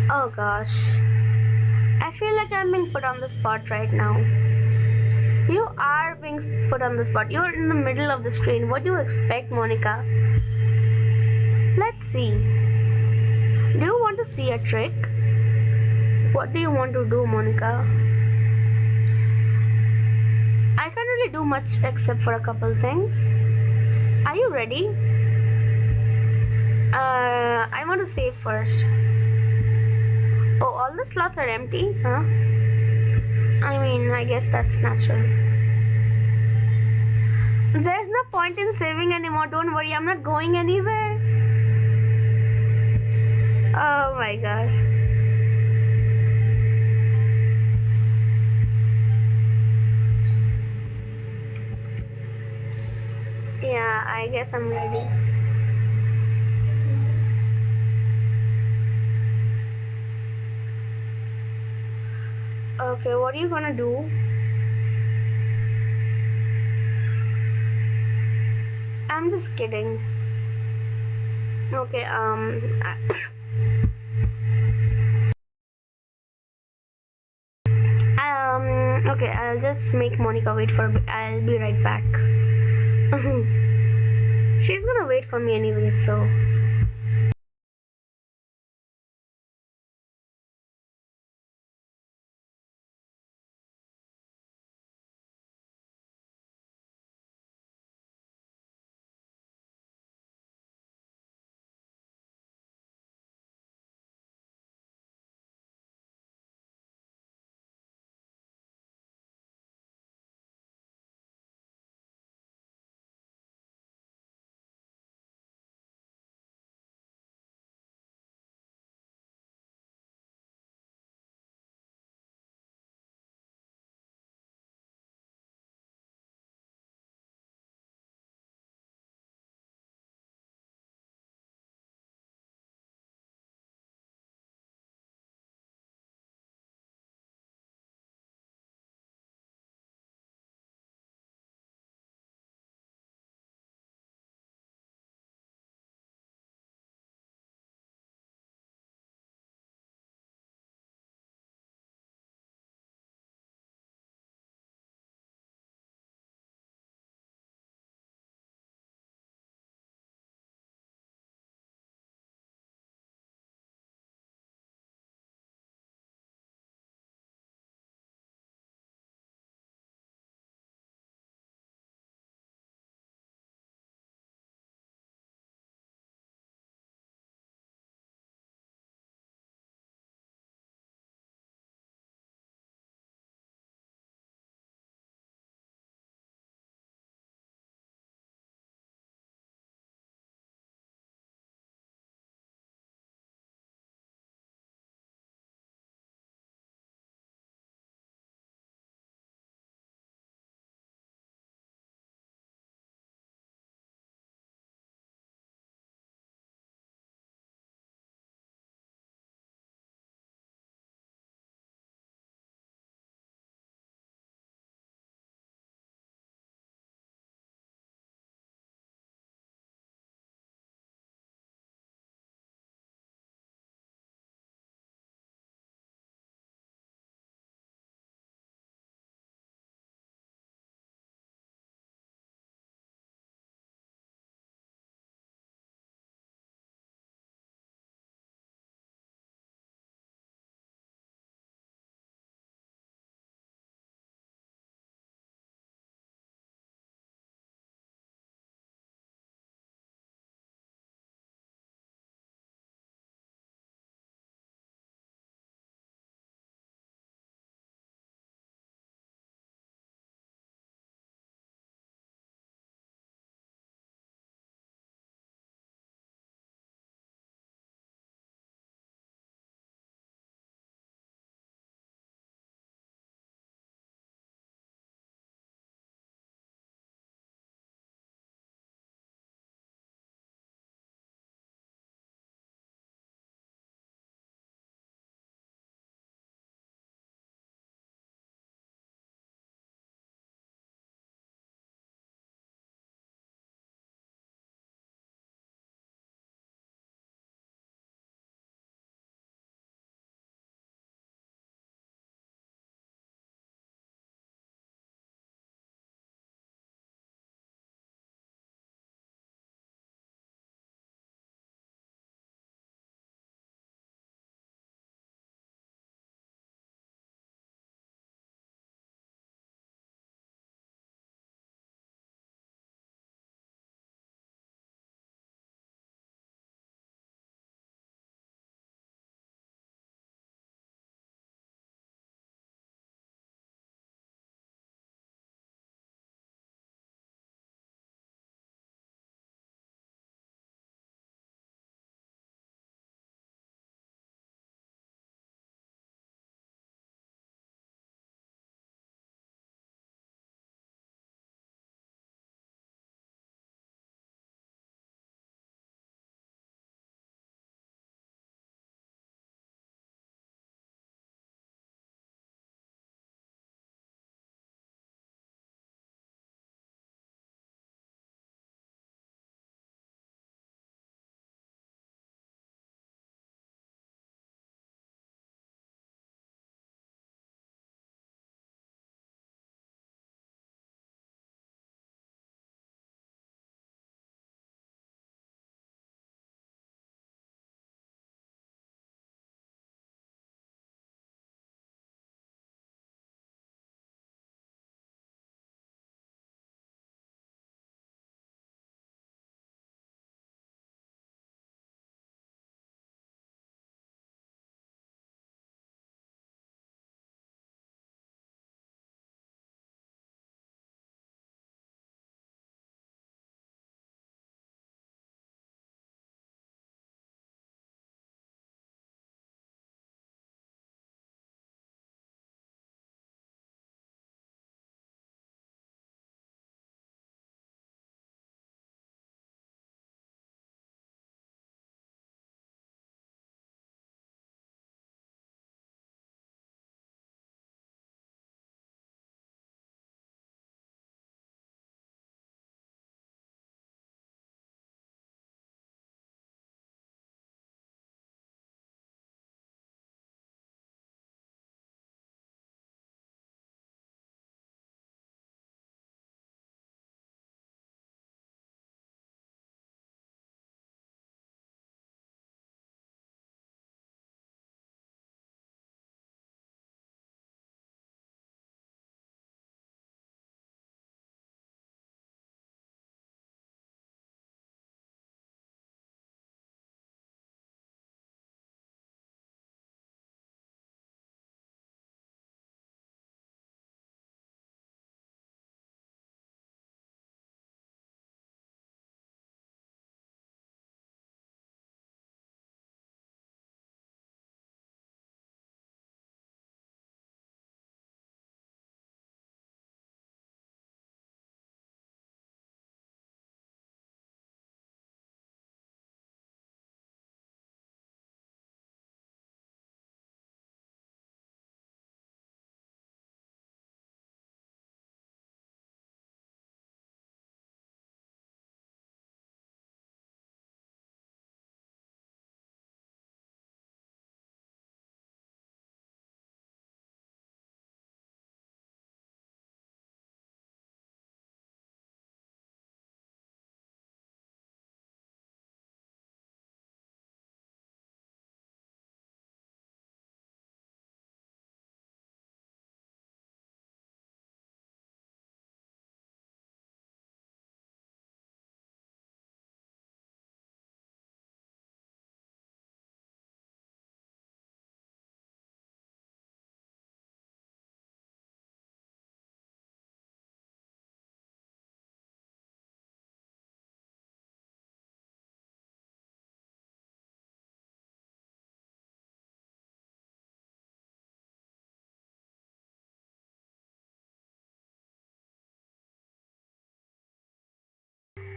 Oh gosh. I feel like I'm being put on the spot right now. You are being put on the spot. You're in the middle of the screen. What do you expect, Monica? Let's see. Do you want to see a trick? What do you want to do, Monica? I can't really do much except for a couple things. Are you ready? I want to save first. Oh, all the slots are empty, huh? I mean, I guess that's natural. There's no point in saving anymore. Don't worry, I'm not going anywhere. Oh my gosh. Yeah, I guess I'm ready. Okay, what are you gonna do? I'm just kidding. Okay, okay, I'll just make Monica wait for me. I'll be right back. She's gonna wait for me anyway, so.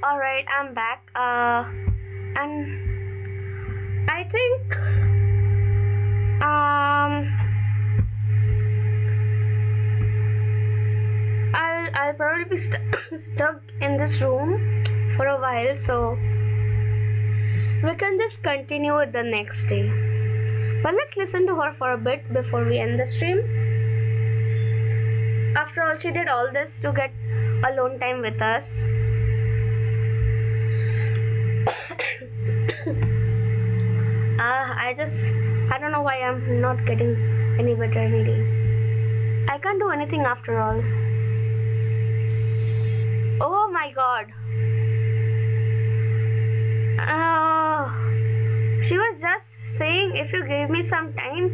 Alright, I'm back. And I think I'll probably be stuck in this room for a while, so we can just continue it the next day. But let's listen to her for a bit before we end the stream. After all, she did all this to get alone time with us. I don't know why I'm not getting any better any days. I can't do anything after all. Oh my god. She was just saying if you gave me some time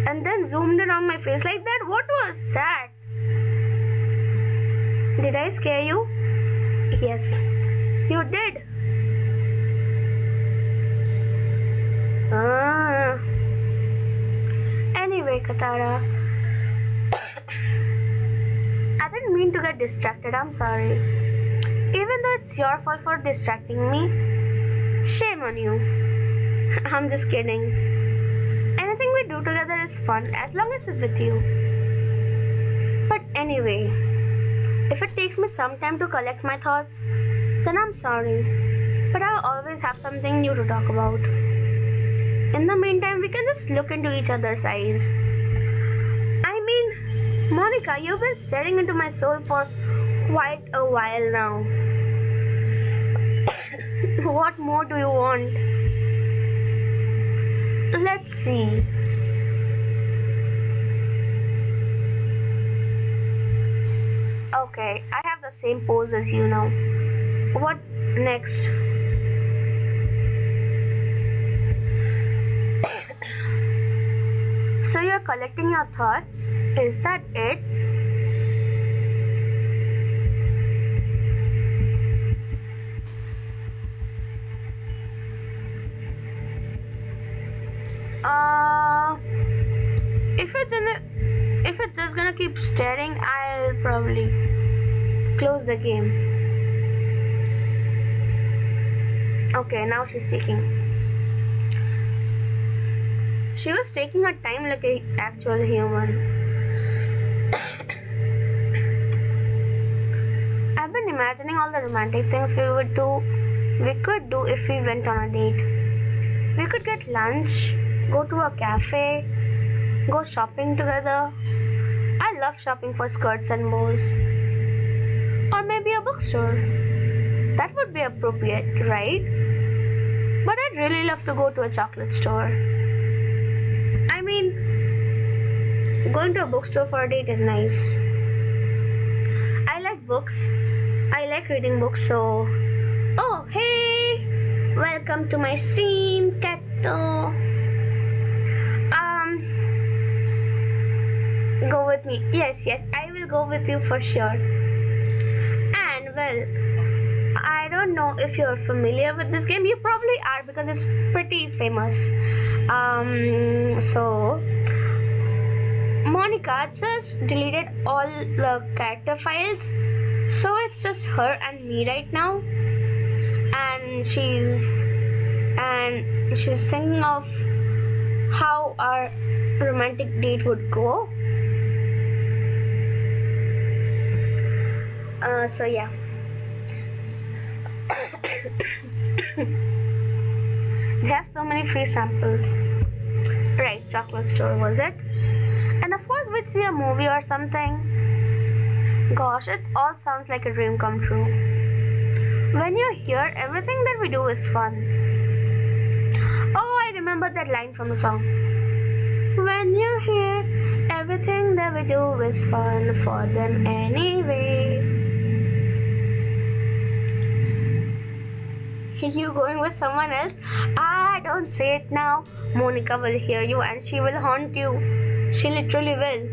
and then zoomed in on my face like that. What was that? Did I scare you? Yes, you did. Anyway, Katara, I didn't mean to get distracted, I'm sorry. Even though it's your fault for distracting me, shame on you. I'm just kidding. Anything we do together is fun as long as it's with you. But anyway, if it takes me some time to collect my thoughts, then I'm sorry. But I'll always have something new to talk about. In the meantime, we can just look into each other's eyes. I mean, Monica, you've been staring into my soul for quite a while now. What more do you want? Let's see. Okay, I have the same pose as you now. What next? So you're collecting your thoughts? Is that it? If it's just gonna keep staring, I'll probably close the game. Okay, now she's speaking. She was taking her time like an actual human. I've been imagining all the romantic things we could do if we went on a date. We could get lunch, go to a cafe, go shopping together. I love shopping for skirts and bows. Or maybe a bookstore. That would be appropriate, right? But I'd really love to go to a chocolate store. I mean, going to a bookstore for a date is nice. I like books. I like reading books, so... Oh, hey! Welcome to my stream, Kato. Go with me. Yes, I will go with you for sure. And well, I don't know if you're familiar with this game. You probably are because it's pretty famous. So Monica just deleted all the character files, so it's just her and me right now, and she's thinking of how our romantic date would go. So yeah. They have so many free samples. Right, chocolate store was it? And of course we'd see a movie or something. Gosh, it all sounds like a dream come true. When you're here, everything that we do is fun. Oh, I remember that line from the song. When you're here, everything that we do is fun for them anyway. You going with someone else? Ah, don't say it now. Monica will hear you and she will haunt you. She literally will.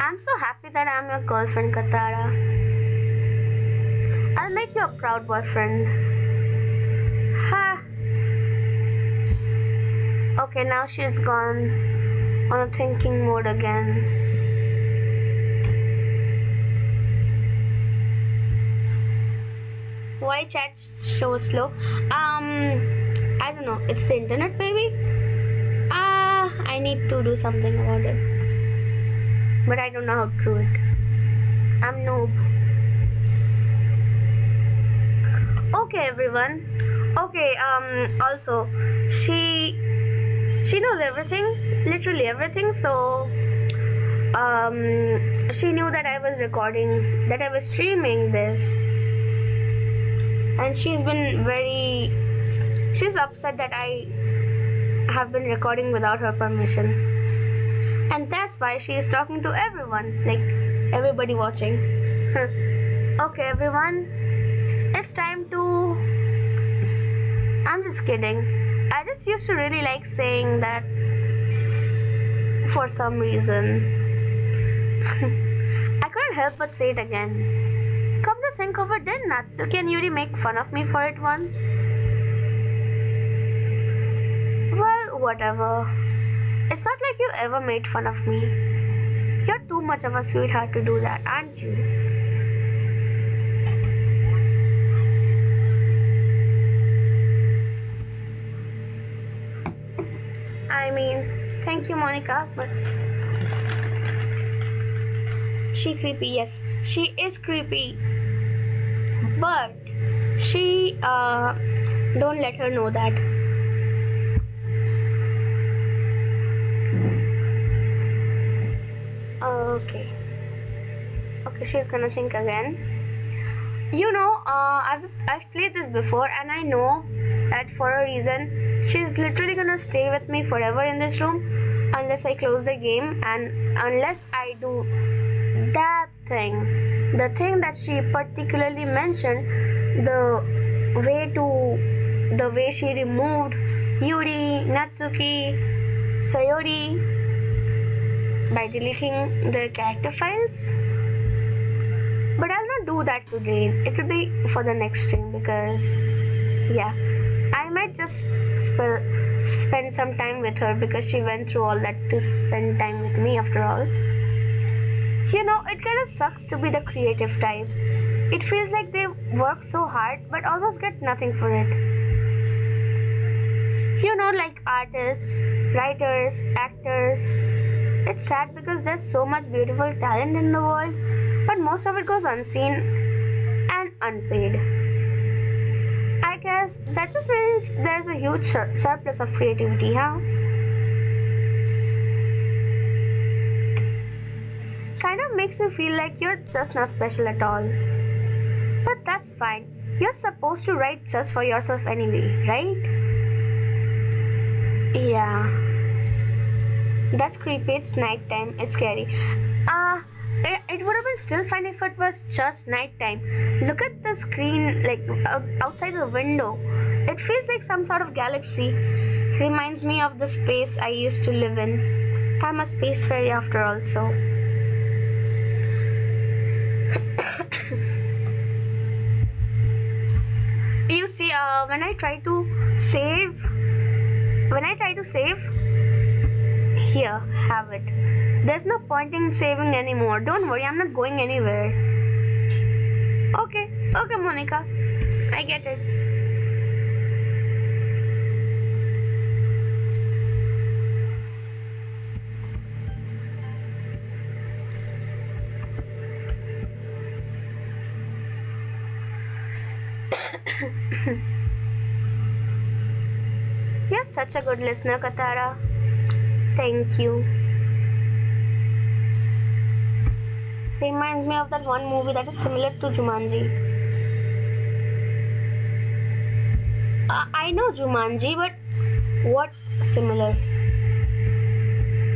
I'm so happy that I'm your girlfriend, Katara. I'll make you a proud boyfriend. Ha! Okay, now she's gone on a thinking mode again. Why chat so slow? I don't know. It's the internet, maybe. I need to do something about it, but I don't know how to do it. I'm noob. Okay, everyone. Okay. Also, she knows everything, literally everything. So, she knew that I was recording, that I was streaming this, and she's upset that I have been recording without her permission, and that's why she is talking to everyone, like everybody watching. Okay, everyone, it's time to. I'm just kidding. I just used to really like saying that for some reason. I couldn't help but say it again. Come to think of it, didn't ℙ𝕒𝕒𝕣𝕥𝕟 and Yuri make fun of me for it once? Well, whatever. It's not like you ever made fun of me. You're too much of a sweetheart to do that, aren't you? I mean, thank you, Monica, but she creepy, yes, she is creepy, but she don't let her know that. Okay, she's gonna think again. You know, I've played this before, and I know that for a reason she's literally gonna stay with me forever in this room unless I close the game, and unless I do that thing, the thing that she particularly mentioned, the way she removed Yuri, Natsuki, Sayori by deleting their character files. But I'll not do that today. It will be for the next stream, because yeah, I might just spend some time with her, because she went through all that to spend time with me after all. You know, it kind of sucks to be the creative type. It feels like they work so hard but almost get nothing for it. You know, like artists, writers, actors. It's sad because there's so much beautiful talent in the world, but most of it goes unseen and unpaid. I guess that just means there's a huge surplus of creativity, huh? Kind of makes you feel like you're just not special at all. But that's fine. You're supposed to write just for yourself anyway, right? Yeah. That's creepy. It's nighttime. It's scary. It would have been still fine if it was just nighttime. Look at the screen, like outside the window. It feels like some sort of galaxy. Reminds me of the space I used to live in. I'm a space fairy after all, so. You see, when I try to save, here, have it. There's no point in saving anymore. Don't worry, I'm not going anywhere. Okay, Monica, I get it. You're such a good listener, Katara. Thank you. Reminds me of that one movie that is similar to Jumanji. I know Jumanji, but what similar?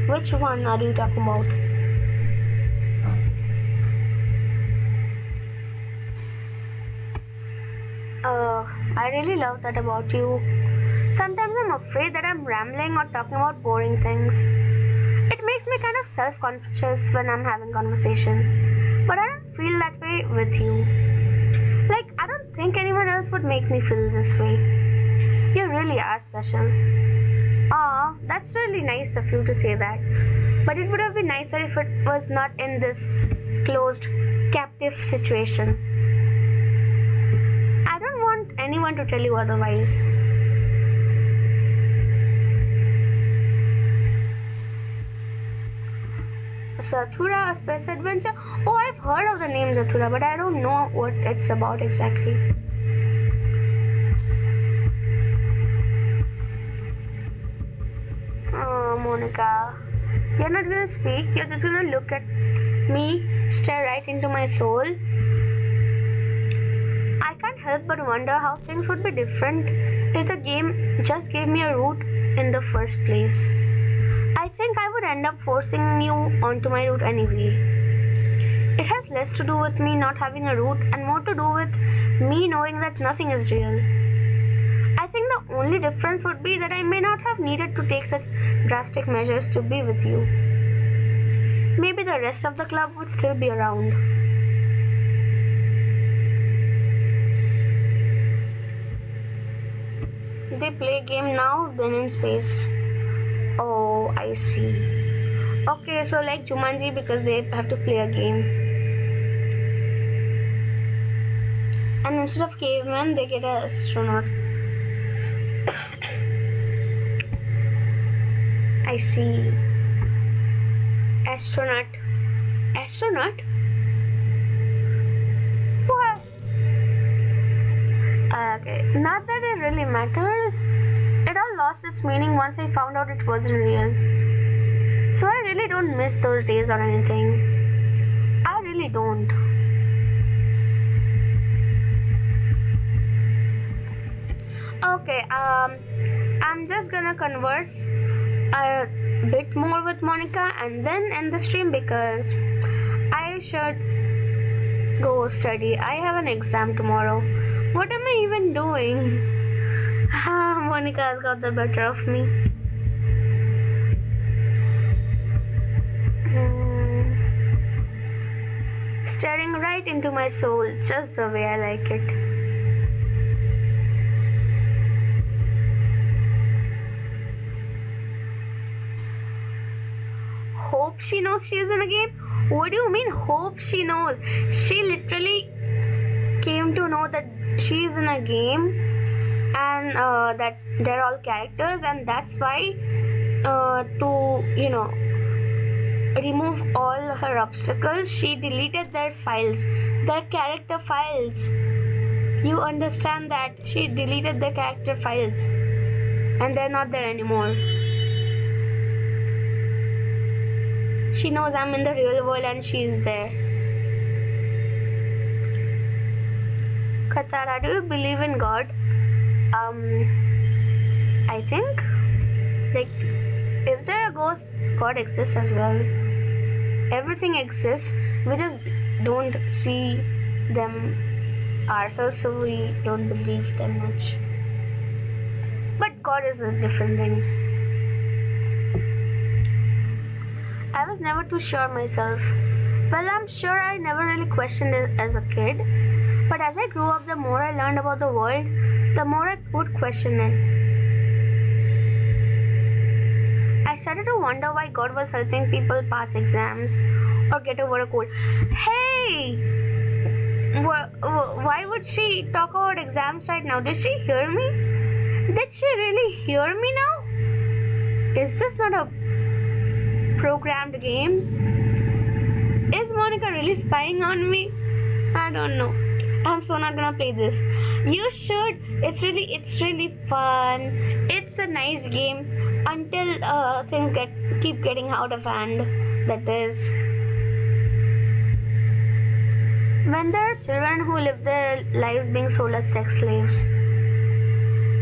Which one are you talking about? I really love that about you. Sometimes I'm afraid that I'm rambling or talking about boring things. It makes me kind of self-conscious when I'm having conversation. But I don't feel that way with you. Like, I don't think anyone else would make me feel this way. You really are special. Aw, that's That's really nice of you to say that. But it would have been nicer if it was not in this closed, captive situation. I don't want anyone to tell you otherwise. Zathura, a space adventure? Oh, I've heard of the name Zathura, but I don't know what it's about exactly. Oh, Monica. You're not gonna speak, you're just gonna look at me, stare right into my soul. I can't help but wonder how things would be different if the game just gave me a route in the first place. I think I would end up forcing you onto my route anyway. It has less to do with me not having a route and more to do with me knowing that nothing is real. I think the only difference would be that I may not have needed to take such drastic measures to be with you. Maybe the rest of the club would still be around. They play a game now, then in space. Oh, I see. Okay, so like Jumanji, because they have to play a game. And instead of caveman, they get an astronaut. I see. Astronaut. Astronaut? What? Okay, not that it really matters. It all lost its meaning once I found out it wasn't real. So I really don't miss those days or anything. I really don't. Okay, I'm just gonna converse a bit more with Monica and then end the stream because I should go study. I have an exam tomorrow. What am I even doing? Monica has got the better of me. Staring right into my soul, just the way I like it. Hope she knows she is in a game? What do you mean, hope she knows? She literally came to know that she is in a game and that they're all characters, and that's why to remove all her obstacles, she deleted their files, their character files. You understand that? She deleted their character files and they're not there anymore. She knows I'm in the real world and she's there. Katara, do you believe in God? I think, like, if there are ghosts, God exists as well. Everything exists, we just don't see them ourselves, so we don't believe them much. But God is a different thing. I was never too sure myself. Well, I'm sure I never really questioned it as a kid, but as I grew up, the more I learned about the world, the more I would question it. I started to wonder why God was helping people pass exams or get over a cold. Hey! Why would she talk about exams right now? Did she hear me? Did she really hear me now? Is this not a programmed game? Is Monica really spying on me? I don't know. I'm so not gonna play this. You should. It's really fun. It's a nice game until things keep getting out of hand. That is, when there are children who live their lives being sold as sex slaves,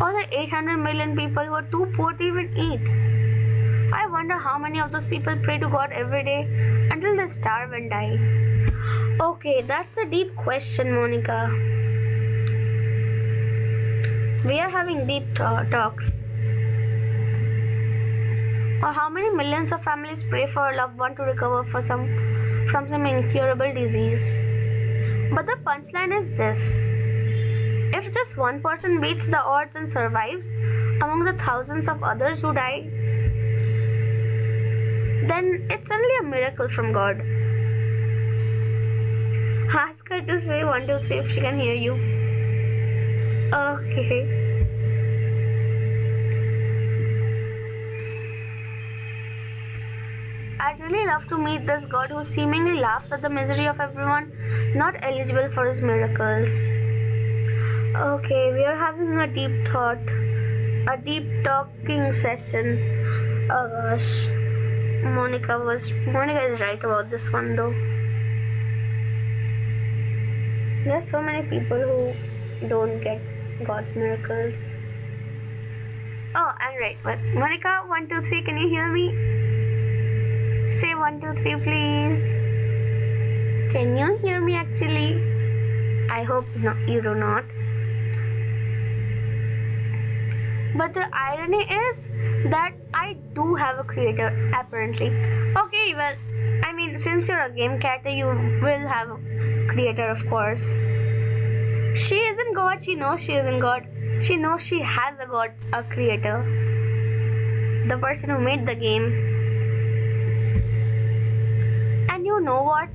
or the 800 million people who are too poor to even eat. I wonder how many of those people pray to God every day until they starve and die. Okay, that's a deep question, Monica. We are having deep talks. Or how many millions of families pray for a loved one to recover from some incurable disease. But the punchline is this. If just one person beats the odds and survives among the thousands of others who die, then it's only a miracle from God. Ask her to say 1, 2, 3 if she can hear you. Okay. I'd really love to meet this God who seemingly laughs at the misery of everyone not eligible for his miracles. Okay, we are having a deep thought, a deep talking session. Oh gosh, Monica is right about this one though. There's so many people who don't get God's miracles. Oh, I'm right. But Monica, 1, 2, 3, can you hear me? Say 1, 2, 3, please. Can you hear me actually? I hope you do not. But the irony is that I do have a creator, apparently. Okay, well, I mean, since you're a game character, you will have a creator, of course. She isn't God, she knows she isn't God. She knows she has a God, a creator. The person who made the game. And you know what?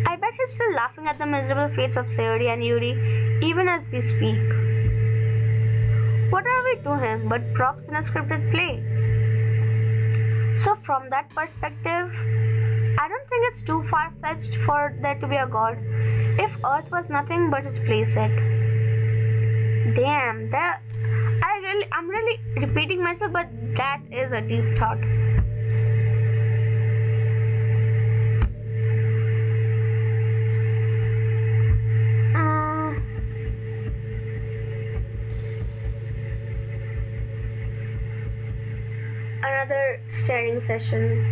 I bet he's still laughing at the miserable fates of Sayori and Yuri, even as we speak. What are we to him but props in a scripted play? So from that perspective, I don't think it's too far-fetched for there to be a God if Earth was nothing but his playset. Damn, I'm really repeating myself, but that is a deep thought. Another staring session.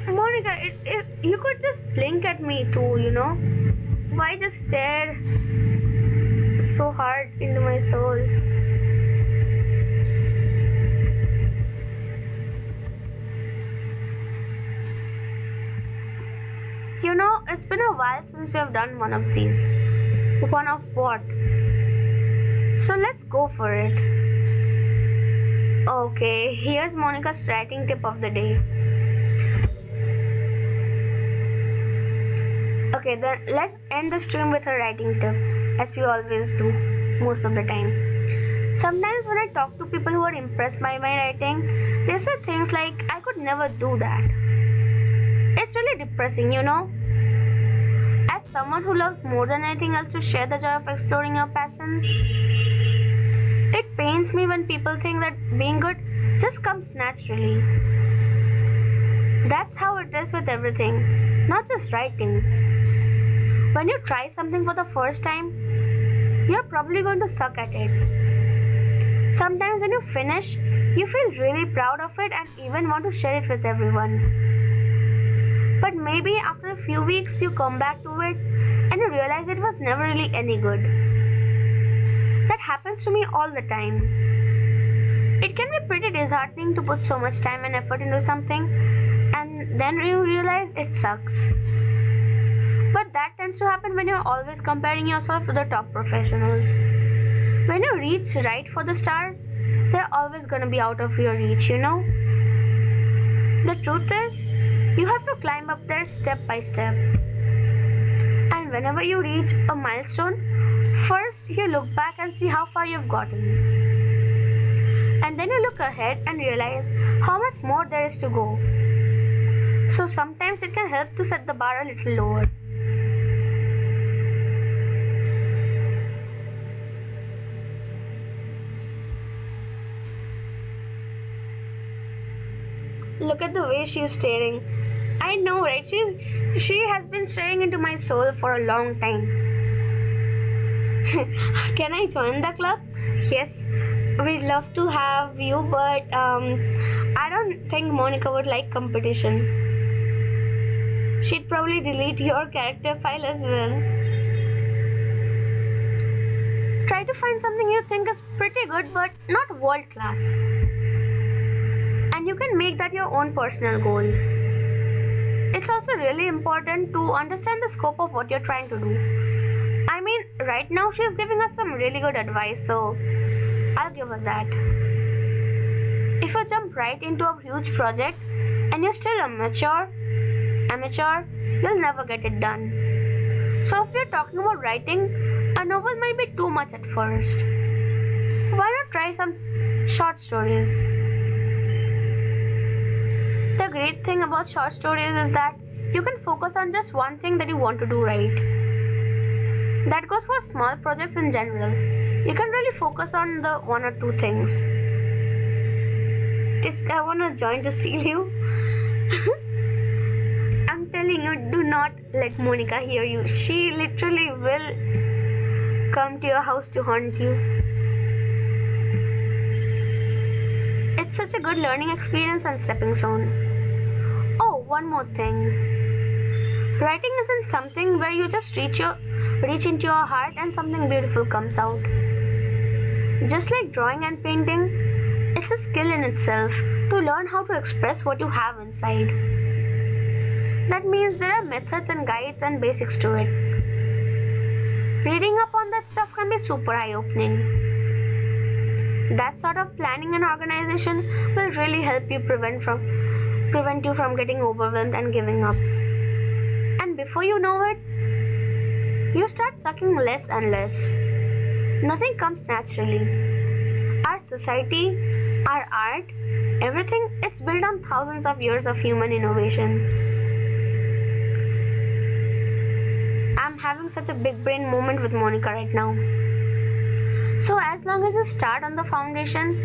Monica, if you could just blink at me too, you know? Why just stare so hard into my soul? You know, it's been a while since we have done one of these. One of what? So let's go for it. Okay, here's Monica's writing tip of the day. Okay, then let's end the stream with her writing tip, as we always do, most of the time. Sometimes when I talk to people who are impressed by my writing, they say things like, I could never do that. It's really depressing, you know? As someone who loves more than anything else to share the joy of exploring your passions, it pains me when people think that being good just comes naturally. That's how it is with everything, not just writing. When you try something for the first time, you're probably going to suck at it. Sometimes when you finish, you feel really proud of it and even want to share it with everyone. But maybe after a few weeks you come back to it and you realize it was never really any good. That happens to me all the time. It can be pretty disheartening to put so much time and effort into something and then you realize it sucks. But that tends to happen when you're always comparing yourself to the top professionals. When you reach right for the stars, they're always gonna be out of your reach, you know? The truth is, you have to climb up there step by step. And whenever you reach a milestone, first you look back and see how far you've gotten. And then you look ahead and realize how much more there is to go. So sometimes it can help to set the bar a little lower. Look at the way she is staring. I know, right? She has been staring into my soul for a long time. Can I join the club? Yes, we'd love to have you, but I don't think Monica would like competition. She'd probably delete your character file as well. Try to find something you think is pretty good but not world class. And you can make that your own personal goal. It's it's also really important to understand the scope of what you're trying to do. I mean, right now she's giving us some really good advice, so I'll give her that. If you jump right into a huge project and you're still amateur, you'll never get it done. So if you're talking about writing, a novel might be too much at first. Why not try some short stories? The great thing about short stories is that you can focus on just one thing that you want to do right. That goes for small projects in general. You can really focus on the one or two things. This guy wanna join to steal you? I'm telling you, do not let Monica hear you. She literally will come to your house to haunt you. It's such a good learning experience and stepping stone. Oh, one more thing. Writing isn't something where you just reach into your heart and something beautiful comes out. Just like drawing and painting, it's a skill in itself to learn how to express what you have inside. That means there are methods and guides and basics to it. Reading up on that stuff can be super eye-opening. That sort of planning and organization will really help you prevent you from getting overwhelmed and giving up. And before you know it, you start sucking less and less. Nothing comes naturally. Our society, our art, everything, it's built on thousands of years of human innovation. I'm having such a big brain moment with Monica right now. So as long as you start on the foundation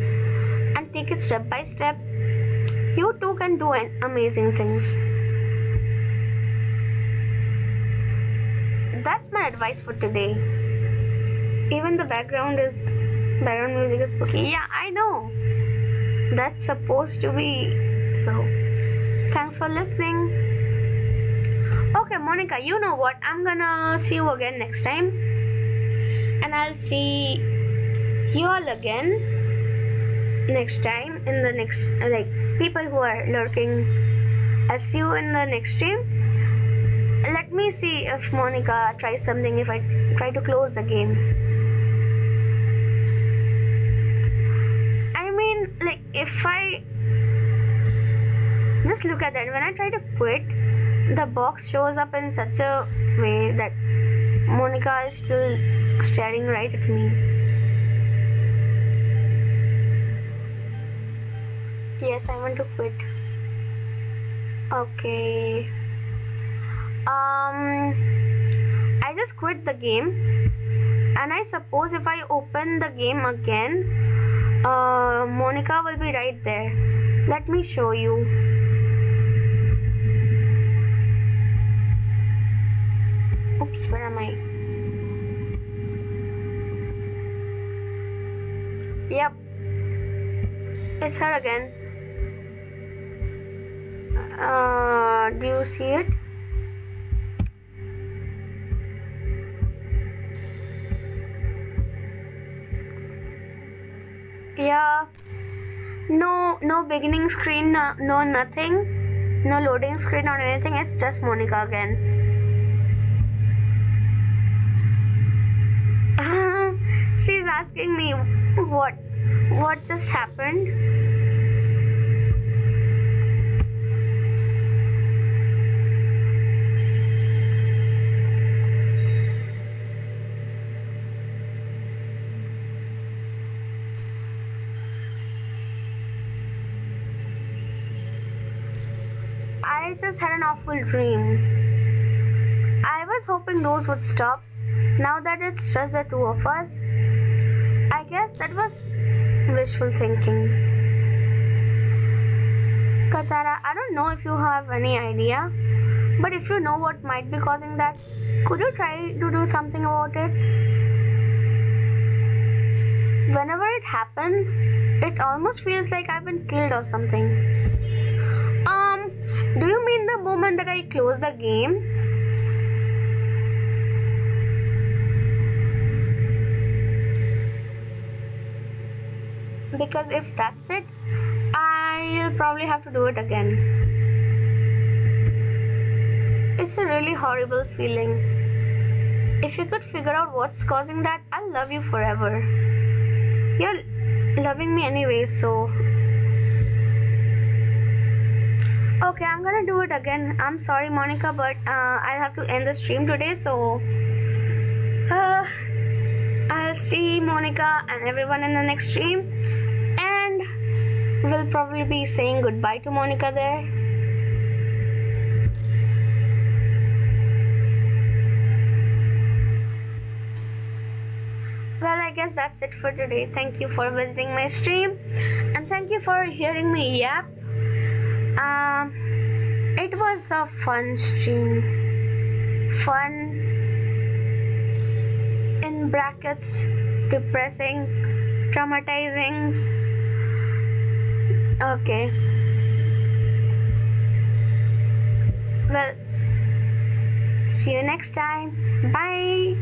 and take it step by step, you too can do amazing things. That's my advice for today. Even the background music is spooky. Yeah, I know. That's supposed to be so. Thanks for listening. Okay, Monica, you know what? I'm gonna see you again next time. And I'll see you all again next time in the next, people who are lurking. I'll see you in the next stream. Let me see if Monica tries something if I try to close the game. I mean, if I just look at that, when I try to quit, the box shows up in such a way that Monica is still staring right at me. Yes, I want to quit. Okay. I just quit the game, and I suppose if I open the game again, Monica will be right there. Let me show you. Oops, where am I? Yep, it's her again. Do you see it? Yeah, no beginning screen, no nothing, no loading screen or anything. It's just Monica again. She's asking me what just happened. I just had an awful dream. I was hoping those would stop. Now that it's just the two of us, I guess that was wishful thinking. Katara, I don't know if you have any idea, but if you know what might be causing that, could you try to do something about it? Whenever it happens, it almost feels like I've been killed or something. Do you mean the moment that I close the game? Because if that's it, I'll probably have to do it again. It's a really horrible feeling. If you could figure out what's causing that, I'll love you forever. You're loving me anyway, so... Okay, I'm gonna do it again. I'm sorry, Monica, but I'll have to end the stream today, so... I'll see Monica and everyone in the next stream, and we'll probably be saying goodbye to Monica there. Well, I guess that's it for today. Thank you for visiting my stream, and thank you for hearing me yap. It was a fun stream. Fun in brackets, depressing, traumatizing. Okay. Well, see you next time. Bye.